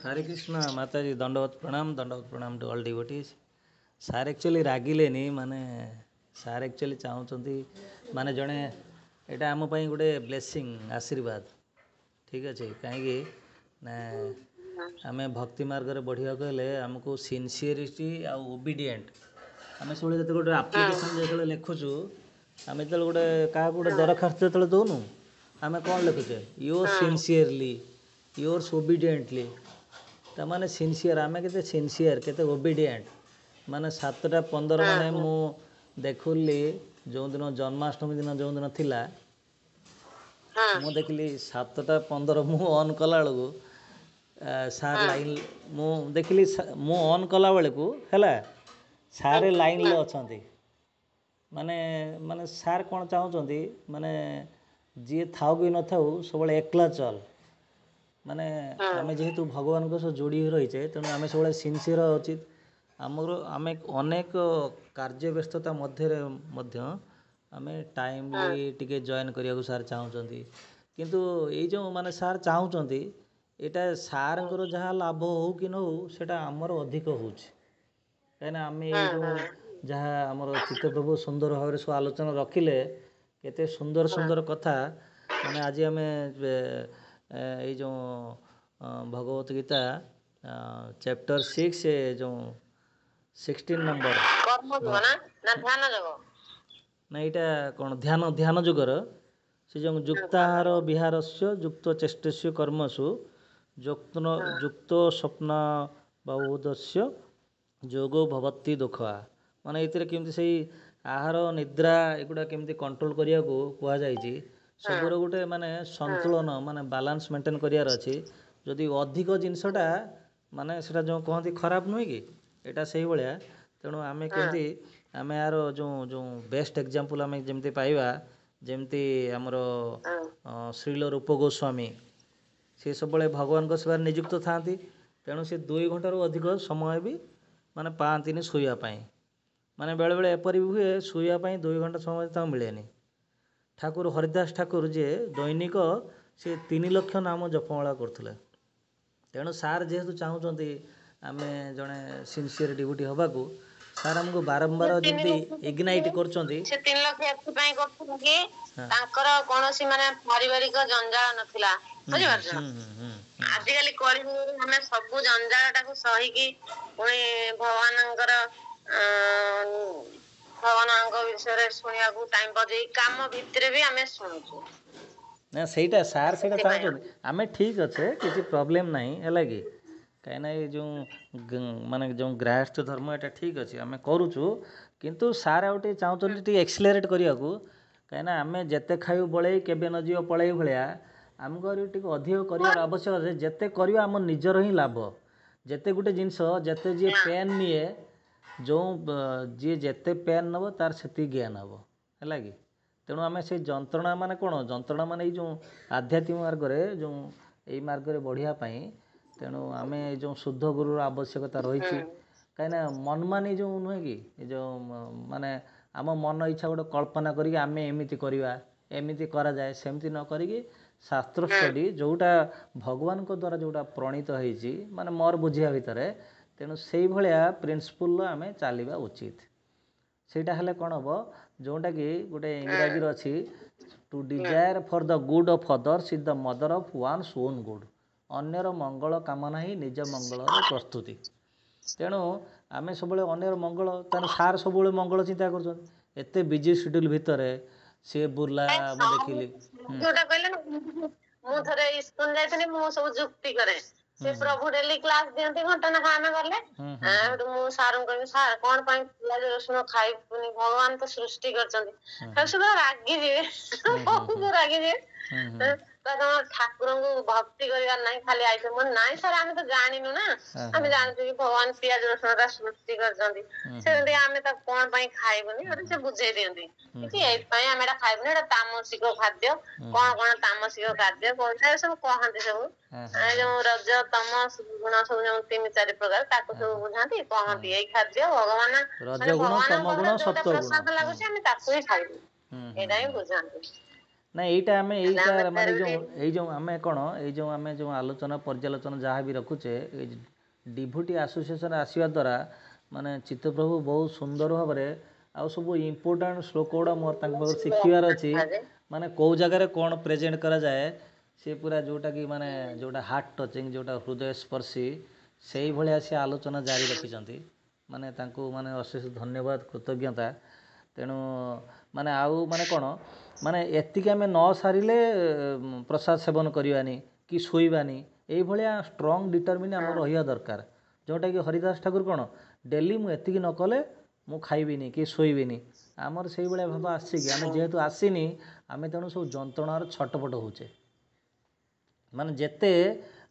Speaker 3: हरे कृष्ण माताजी दंडवत प्रणाम टू ऑल डिवोटीज। सार एक्चुअली रागिलेनी माने सार एक्चुअली चाहूँगी माने जड़े यहाँ आम गोटे ब्लेसिंग आशीर्वाद ठीक अच्छे कहीं आम भक्ति मार्ग में बढ़िया हेल्ले आमको सिनसीयरिटी आउ ओबीडिएंट आम सब जो गोटे आप्लिकेसन जो लिखुचु आम जो गोटे क्या गोटे दरखास्त जो दौनु आम कौन लिखुचे योर सिनसीयरली योर्स ओबीडिएंटली ताने सिनसीयर आम के सिनसीयर के ओबीडिएंट माने 7टा 15 माने मु देखुली जो दिन जन्माष्टमी दिन जो दिन थिला मु देखली 7टा 15 मु ऑन कला बेलू सार लाइन मु देखली मु ऑन कला बेलू है सारे लाइन ले अच्छे माने माने सार कौन चाहते माने जी थाउ कि न थाउ सब एकला चल माने आम जेहेतु भगवान को जोड़ी रहीचे तेणु आम सब सिनसीयर उचित आमर आम अनेक कार्य व्यस्तता मध्य आम टाइमली टिके जॉइन करिया को सार चाहते किंतु ये जो माने सार चाहते यहाँ सार जहाँ लाभ हो कि न हो सेटा आमर अधिक हो कहीं आम ये जो जहाँ आमर चित्तप्रभु सुंदर भाव में सब आलोचना रखिले केते सुंदर सुंदर कथा माने आज आम ये जो भगवत गीता चैप्टर 6 जो 16 नंबर ना यहाँ कौन ध्यान ध्यान जुगर से जो युक्ताहार विहारस्य युक्त चेष्टस्य कर्मसु युक्त स्वप्न बहुदस्य जोगो भवती दुखा माने ये केमती से आहार निद्रा एगुड़ा केमती कंट्रोल करिया को कहा जायछि सबुर गोटे माने संतुलन माने बैलेंस मेंटेन करियार अछि जदि अधिक जिनसटा माने सेटा जो कहती खराब नुहे कि एटा सही भाया तेणु आम केमती आम यार जो जो बेस्ट एग्जांपल आम जमती पाइबा जमती आमर श्रील रूप गोस्वामी सी सब भगवान को सेवा नियुक्त था तेणु से 2 घंटारू अधिक समय भी माने पाती शोवाई माने बेले बेले एपरी भी हुए शोवाई 2 घंटा समय मिलेनि ठाकुर हरिदास ठाकुर जे दैनिक से 3 लाख नाम जपमाला करथिले तेणु सार जेहेतु चाहूँगी आम जड़े सिनसीयर डिवोटी हवाकू सार आमको बारंबार जमी इग्नाइट करछंती
Speaker 4: से 3 लाख एथि करथुन कि तांकर कोनोसी माने पारिवारिक जंजाल नथिला बुझि पारछ आजिकली कली हमें सब जंजाल टाको सही कि पुणी भगवानंकर भगवानଙ୍କ विषय शुणिया को टाइम बजे काम भितरे भी हमें शुणुछु
Speaker 3: ना सेटा सार सेटा चाहते आम ठीक अच्छे किसी प्रॉब्लम नहीं है कि कहीं ये जो माने जो गृहस्थ धर्म यहाँ ठीक अच्छे आम करुचु किंतु सार आउटे चाहते एक्सलेरेट करने को कहीं आम जिते खाइबू बड़े केबे न जीव पड़े भाया आमको अधिक कर आवश्यक जिते कर आम निजर ही लाभ जिते गोटे जिनस जिते जी पेन निए जो जी जिते पेन नब तार से ज्ञान हम है कि तेणु आम से जंत्रणा मान कौन जंत्रणा मान जो आध्यात्मिक मार्ग में जो यही मार्ग में बढ़ियापाई तेणु आम जो शुद्ध गुरुर आवश्यकता रही कहीं मनमानी जो नुहे कि जो माने आम मन इच्छा गोटे कल्पना करी आम एमती करवा एमती करा जाए सेमती न करी शास्त्र स्टडी जोटा भगवान को द्वारा जोटा प्रणीत होती माने मोर बुझिया भितर तेणु से भाया प्रिंसिपल आम चलवा उचित सेटा हेले कौन हम जोटा कि गोटे इंग्राजी अच्छी to desire for the good of others is the mother of one's own good अन्यर मंगल कामना ही निज मंगल प्रस्तुति तेणु आम सब अन्यर मंगल तेणु सार सब मंगल चिंता करते बिजी शेड्यूल भितर सी बुर्ला मु देखिली
Speaker 4: जोटा कहले ना मु थरे स्कूल जाइतनी मु सब जुक्ति करे से प्रभु डेली क्लास दियंती घंटा ना खामे करले मु सारन कहबी सार कोन पई पियाज रसुन खाइबुनी भगवान तो सृष्टि करचंदी सब सब रागी जे बहुत रागी जे ତମ ଠାକୁରଙ୍କୁ ଭକ୍ତି କରିବାର ନାହିଁ ଖାଲି ଆଇଟମ ନାଇଁ ସାର୍ ଆମେ ତ ଜାଣିନୁ ନା ଆମେ ଜାଣିଛୁ କି ଭଗବାନ ପିଆଜ ରସୁଣଟା ସୃଷ୍ଟି କରିଛନ୍ତି ସେମିତି ଆମେ ତାକୁ କଣ ପାଇଁ ଖାଇବୁନି ଗୋଟେ ସେ ବୁଝେଇ ଦିଅନ୍ତି କି ଏଇଥିପାଇଁ ଆମେ ଏଇଟା ଖାଇବୁନି ଏଇଟା ତାମସିକ ଖାଦ୍ୟ କଣ ତାମସିକ ଖାଦ୍ୟ କଣ ସବୁ କହନ୍ତି ସବୁ ଯୋଉ ରଜ ତମ ଗୁଣ ସବୁ ଯୋଉ 3-4 ପ୍ରକାର ତାକୁ ସବୁ ବୁଝାନ୍ତି କହନ୍ତି ଏଇ ଖାଦ୍ୟ ଭଗବାନ ମାନେ ଭଗବାନଙ୍କ ପାଖରେ ଯୋଉଟା ପ୍ରସାଦ ଲାଗୁଛି ଆମେ ତାକୁ ହିଁ ଖାଇବୁ ଏଇଟା ହିଁ ବୁଝାନ୍ତି।
Speaker 3: ନାଇଁ ଏଇଟା ଆମେ ଏଇଟା ମାନେ
Speaker 4: ହେଲେ
Speaker 3: ଏଇ ଯେଉଁ ଆମେ କ'ଣ ଏଇ ଯେଉଁ ଆମେ ଯେଉଁ ଆଲୋଚନା ପର୍ଯ୍ୟାଲୋଚନା ଯାହା ବି ରଖୁଛେ ଏଇ ଡିଭୋଟି ଆସୋସିଏସନ୍ ଆସିବା ଦ୍ୱାରା ମାନେ ଚିତ୍ତପ୍ରଭୁ ବହୁତ ସୁନ୍ଦର ଭାବରେ ଆଉ ସବୁ ଇମ୍ପୋର୍ଟାଣ୍ଟ ଶ୍ଲୋକ ଗୁଡ଼ା ମୋର ତାଙ୍କ ପାଖରୁ ଶିଖିବାର ଅଛି ମାନେ କେଉଁ ଜାଗାରେ କ'ଣ ପ୍ରେଜେଣ୍ଟ କରାଯାଏ ସେ ପୁରା ଯେଉଁଟାକି ମାନେ ଯେଉଁଟା ହାର୍ଟ ଟଚିଂ ଯେଉଁଟା ହୃଦୟସ୍ପର୍ଶୀ ସେଇଭଳିଆ ସେ ଆଲୋଚନା ଜାରି ରଖିଛନ୍ତି ମାନେ ତାଙ୍କୁ ମାନେ ଅଶେଷ ଧନ୍ୟବାଦ କୃତଜ୍ଞତା ତେଣୁ ମାନେ ଆଉ ମାନେ କ'ଣ ମାନେ ଏତିକି ଆମେ ନ ସାରିଲେ ପ୍ରସାଦ ସେବନ କରିବାନି କି ଶୋଇବାନି ଏଇଭଳିଆ ଷ୍ଟ୍ରଙ୍ଗ ଡିଟରମିନ୍ ଆମର ରହିବା ଦରକାର ଯେଉଁଟାକି ହରିଦାସ ଠାକୁର କ'ଣ ଡେଲି ମୁଁ ଏତିକି ନ କଲେ ମୁଁ ଖାଇବିନି କି ଶୋଇବିନି ଆମର ସେଇଭଳିଆ ଭାବ ଆସିଛି କି ଆମେ ଯେହେତୁ ଆସିନି ଆମେ ତେଣୁ ସବୁ ଯନ୍ତ୍ରଣାର ଛଟପଟ ହେଉଛେ ମାନେ ଯେତେ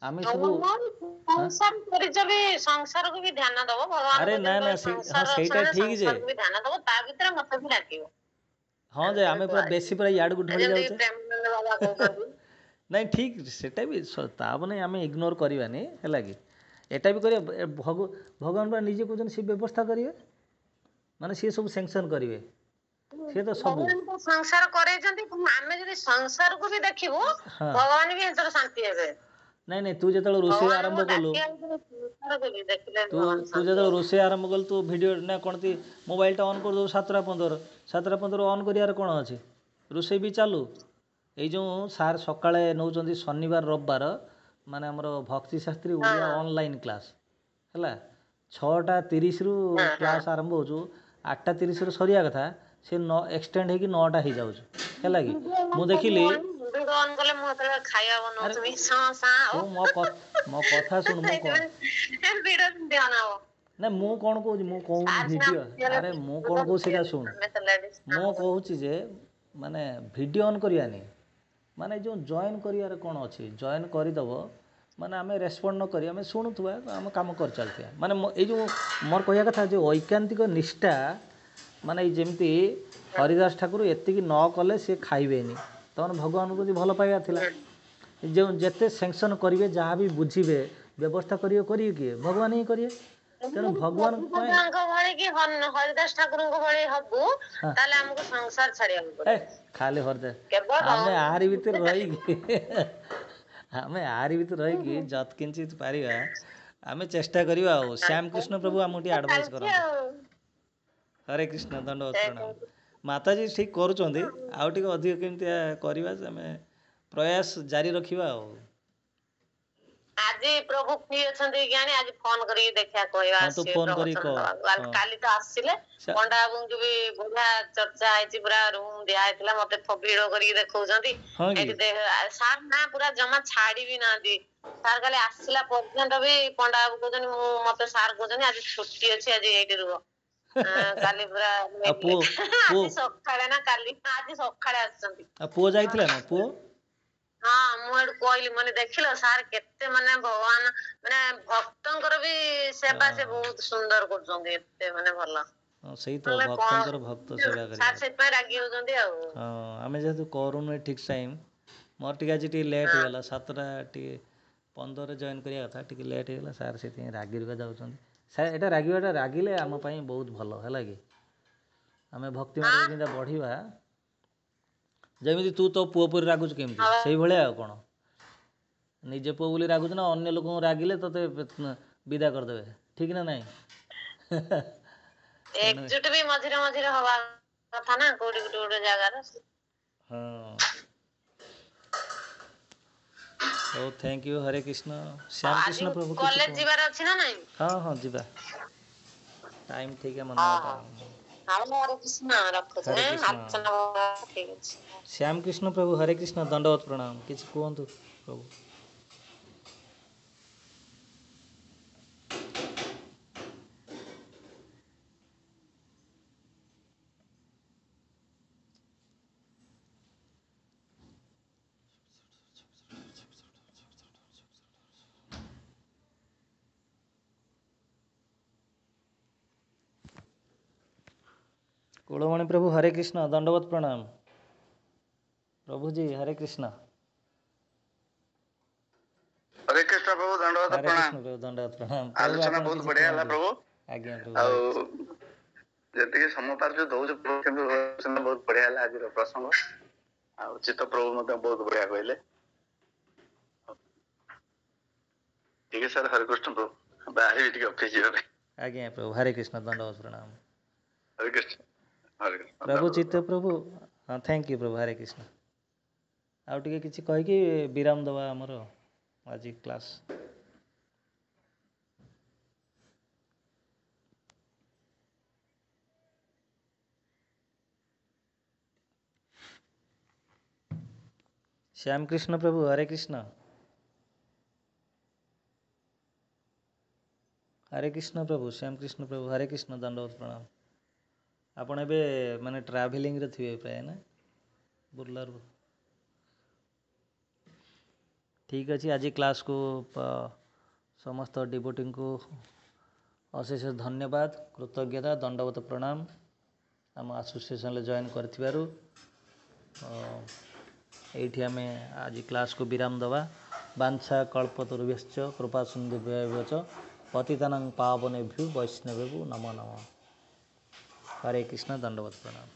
Speaker 3: ଆମେ ସବୁ
Speaker 4: ସଂସାରକୁ ବି ଧ୍ୟାନ ଦବ
Speaker 3: ଆରେ ନା ନା ସେଇଟା ଠିକ୍ ଯେ
Speaker 4: ଧ୍ୟାନ ଦବ ତା ଭିତରେ ମତେ ବି ଡାକିବ
Speaker 3: ହଁ ଯେ ଆମେ ପୁରା ବେଶୀ ପୁରା ଇଆଡ଼କୁ ଢଳି ଯାଉଛେ ନାଇଁ ଠିକ୍ ସେଟା ବି ତା ମାନେ ଆମେ ଇଗ୍ନୋର କରିବାନି ହେଲା କି ଏଟା ବି କରିବା ଭଗବାନ ପୁରା ନିଜେ କହୁଛନ୍ତି ସେ ବ୍ୟବସ୍ଥା କରିବେ ମାନେ ସିଏ ସବୁ ସାଙ୍ଗସନ୍ କରିବେ ସିଏ ତ ସବୁ
Speaker 4: ସଂସାର କରେଇଛନ୍ତି ଆମେ ଯଦି ସଂସାରକୁ ବି ଦେଖିବୁ ଭଗବାନ ବି ଏଥର ଶାନ୍ତି ହେବେ
Speaker 3: ନାଇଁ ନାଇଁ ତୁ ଯେତେବେଳେ ରୋଷେଇ ଆରମ୍ଭ କଲୁ ତୁ ଯେତେବେଳେ ରୋଷେଇ ଆରମ୍ଭ କଲୁ ତୁ ଭିଡ଼ିଓ ନା କ'ଣ ମୋବାଇଲଟା ଅନ୍ କରିଦେବୁ 7:15 ଅନ୍ କରିବାର କ'ଣ ଅଛି ରୋଷେଇ ବି ଚାଲୁ ଏଇ ଯେଉଁ ସାର୍ ସକାଳେ ନେଉଛନ୍ତି ଶନିବାର ରବିବାର ମାନେ ଆମର ଭକ୍ତି ଶାସ୍ତ୍ରୀ ଓଡ଼ିଆ ଅନଲାଇନ୍ କ୍ଲାସ୍ ହେଲା 6:30ରୁ କ୍ଲାସ୍ ଆରମ୍ଭ ହେଉଛୁ 8:30ରୁ ସରିବା କଥା ସେ ଏକ୍ସଟେଣ୍ଡ ହେଇକି 9ଟା ହେଇଯାଉଛି ହେଲା କି ମୁଁ ଦେଖିଲି ମୋ କଥା ଶୁଣୁ ମୁଁ କ'ଣ ନା ମୁଁ କ'ଣ କହୁଛି ମୁଁ କହୁନି ଭିଡ଼ିଓ ଆରେ ମୁଁ କ'ଣ କହୁଛି ସେଇଟା ଶୁଣୁ ମୁଁ କହୁଛି ଯେ ମାନେ ଭିଡ଼ିଓ ଅନ୍ କରିବାନି ମାନେ ଯେଉଁ ଜଏନ୍ କରିବାର କ'ଣ ଅଛି ଜଏନ୍ କରିଦେବ ମାନେ ଆମେ ରେସ୍ପଣ୍ଡ ନ କରି ଆମେ ଶୁଣୁଥିବା ଆମେ କାମ କରିଚାଲିଥିବା ମାନେ ଏଇ ଯେଉଁ ମୋର କହିବା କଥା ଯେଉଁ ଐକାନ୍ତିକ ନିଷ୍ଠା ମାନେ ଯେମିତି ହରିଦାସ ଠାକୁର ଏତିକି ନ କଲେ ସିଏ ଖାଇବେନି ତମର ଭଗବାନଙ୍କୁ ଯଦି ଭଲ ପାଇବା ଥିଲା ଯେଉଁ ଯେତେ ସାଙ୍ଗସନ୍ କରିବେ ଯାହା ବି ବୁଝିବେ ବ୍ୟବସ୍ଥା କରିବେ କିଏ ଭଗବାନ ହିଁ କରିବେ ତେଣୁ ଭଗବାନଙ୍କ
Speaker 4: ହରିଦାସ ଠାକୁରଙ୍କ ଭଳି ହବୁ ତାହେଲେ ଆମକୁ ସଂସାର ଛାଡ଼ିବାକୁ ପଡ଼ିବ
Speaker 3: ଖାଲି ହରିଦାସ ଆମେ ଆହାରି ଭିତରେ ରହିକି ଯତ୍କିଞ୍ଚିତ ପାରିବା ଆମେ ଚେଷ୍ଟା କରିବା ଆଉ ଶ୍ୟାମକୃଷ୍ଣ ପ୍ରଭୁ ଆମକୁ ଟିକେ ଆଡ଼ଭାଇସ୍ କରନ୍ତି ହରେ କୃଷ୍ଣ ଦଣ୍ଡବତ ପ୍ରଣାମ ମାତାଜୀ ଠିକ୍ କରୁଛନ୍ତି ଆଉ ଟିକେ ଅଧିକ କେମିତି କରିବା ଆମେ ପ୍ରୟାସ ଜାରି ରଖିବା ଆଉ
Speaker 4: ଆଜି ପ୍ରଭୁ ଫ୍ରି ଅଛନ୍ତି ଜ୍ଞାନୀ ଆଜି ଫୋନ କରିକି ଦେଖିବା କହିବା କାଲି ତ ଆସିଲେ ପଣ୍ଡା ବାବୁଙ୍କୁ ବି ବଢିଆ ଚର୍ଚ୍ଚା ହେଇଛି ପୁରା ରୁମ ଦିଆ ହେଇଥିଲା ମତେ ଭିଡ କରିକି ଦେଖଉଛନ୍ତି ସାର୍ ନା ପୁରା ଜମା ଛାଡିବି ନାହାନ୍ତି ସାର୍ କାଲି ଆସିଲା ପର୍ଯ୍ୟନ୍ତ ବି ପଣ୍ଡା ବାବୁ କହୁଛନ୍ତି ମତେ ସାର୍ କହୁଛନ୍ତି ଆଜି ଛୁଟି ଅଛି ଆଜି ଏଇଠି ରୁହ କାଲି ପୁରା ଆଜି ସକାଳେ ନା କାଲି ଆଜି ସକାଳେ ଆସିଛନ୍ତି
Speaker 3: ପୁଅ ଯାଇଥିଲା ନା ପୁଅ
Speaker 4: ହଁ ମୁଁ ଏଠୁ କହିଲି ମାନେ ଦେଖିଲ ସାର୍ କେତେ ମାନେ ଭଗବାନ ମାନେ ଭକ୍ତଙ୍କର ବି ସେବା ସେ ବହୁତ ସୁନ୍ଦର କରୁଛନ୍ତି ଏତେ ମାନେ ଭଲ
Speaker 3: ସେଇ ତ ଭକ୍ତଙ୍କର ଭକ୍ତ ସେବା କରିବା
Speaker 4: ସାର୍ ସେଥିପାଇଁ ରାଗି ହଉଛନ୍ତି ଆଉ
Speaker 3: ହଁ ଆମେ ଯେହେତୁ କରୁନୁ ଠିକ୍ ଟାଇମ୍ ମୋର ଟିକେ ଆଜି ଟିକେ ଲେଟ୍ ହେଇଗଲା 7:15 ଜଏନ୍ କରିବା କଥା ଟିକେ ଲେଟ୍ ହେଇଗଲା ସାର୍ ସେଥିପାଇଁ ରାଗି ଯାଉଛନ୍ତି ସାର୍ ଏଇଟା ରାଗିଲେ ଆମ ପାଇଁ ବହୁତ ଭଲ ହେଲା କି ଆମେ ଭକ୍ତି ମାର୍ଗରେ ଯେମିତି ବଢ଼ିବା ଯେମିତି ତୁ ତୋ ପୁଅ ପରି ରାଗୁଛୁ କେମିତି ସେଇଭଳିଆ ଆଉ କ'ଣ ନିଜେ ପୁଅ ବୋଲି ରାଗୁଛୁ ନା ଅନ୍ୟ ଲୋକଙ୍କୁ ରାଗିଲେ ତୋତେ ବିଦା କରିଦେବେ ଠିକ୍ ନା ନାଇଁ
Speaker 4: ଏକଜୁଟ ବି ମଝିରେ ମଝିରେ ହବା କଥା ନା କୋଉଠି ଗୋଟେ ଜାଗାରେ
Speaker 3: ହଁ ହଉ ଥ୍ୟାଙ୍କ ୟୁ ହରେ କୃଷ୍ଣ ଶ୍ୟାମକୃଷ୍ଣ ପ୍ରଭୁ
Speaker 4: କଲେଜ ଯିବାର ଅଛି ନା ନାଇଁ
Speaker 3: ହଁ ଯିବା ଟାଇମ୍ ଠିକ୍ ଆମ 9ଟା
Speaker 4: ହରେ କୃଷ୍ଣ ରଖୁଛି ଠିକ୍ ଅଛି
Speaker 3: ଶ୍ୟାମକୃଷ୍ଣ ପ୍ରଭୁ ହରେ କୃଷ୍ଣ ଦଣ୍ଡବତ ପ୍ରଣାମ କିଛି କୁହନ୍ତୁ ପ୍ରଭୁ कुलमणि प्रभु हरे कृष्ण दंडवत प्रणाम। प्रभु जी हरे कृष्ण।
Speaker 5: हरे कृष्ण प्रभु दंडवत
Speaker 3: हरे
Speaker 5: प्रणाम।
Speaker 3: कृष्ण प्रभु दंडवत प्रणाम।
Speaker 5: आलोचना बहुत बढ़िया है प्रभु।
Speaker 3: आज्ञा प्रभु हरे कृष्ण।
Speaker 5: जति समय पार जो दौज प्रभु केंद्र आलोचना बहुत बढ़िया है। आज प्रसंग आ चित्त प्रभु मतलब बहुत बढ़िया कहले। ठीक है सर हरे कृष्ण प्रभु बाहर भी ऑफिस जीवे।
Speaker 3: आज्ञा प्रभु हरे कृष्ण दंडवत प्रणाम।
Speaker 5: हरे कृष्ण
Speaker 3: प्रभु चित्त प्रभु हाँ थैंक यू प्रभु हरे कृष्ण। आउ टिके किछि कहिकी विराम दवा हमर आज क्लास। श्याम कृष्ण प्रभु हरे कृष्ण। हरे कृष्ण प्रभु श्याम कृष्ण प्रभु हरे कृष्ण दंडवत प्रणाम। आपण एबे माने ट्रैवलिंग रे थिवे प्राय ना बुर्लार। ठीक अच्छे आज क्लास को समस्त डिवोटी को अशेष धन्यवाद कृतज्ञता दंडवत प्रणाम आम एसोसिएशन जॉइन कर एठी आमे आज क्लास को विराम दवा। वांछा कल्पतरुभ्यश्च कृपा सिन्धुभ्यश्च पतितानां पावनेभ्यो वैष्णवेभ्यो नमो नमः। हरे कृष्ण दंडवत प्रणाम।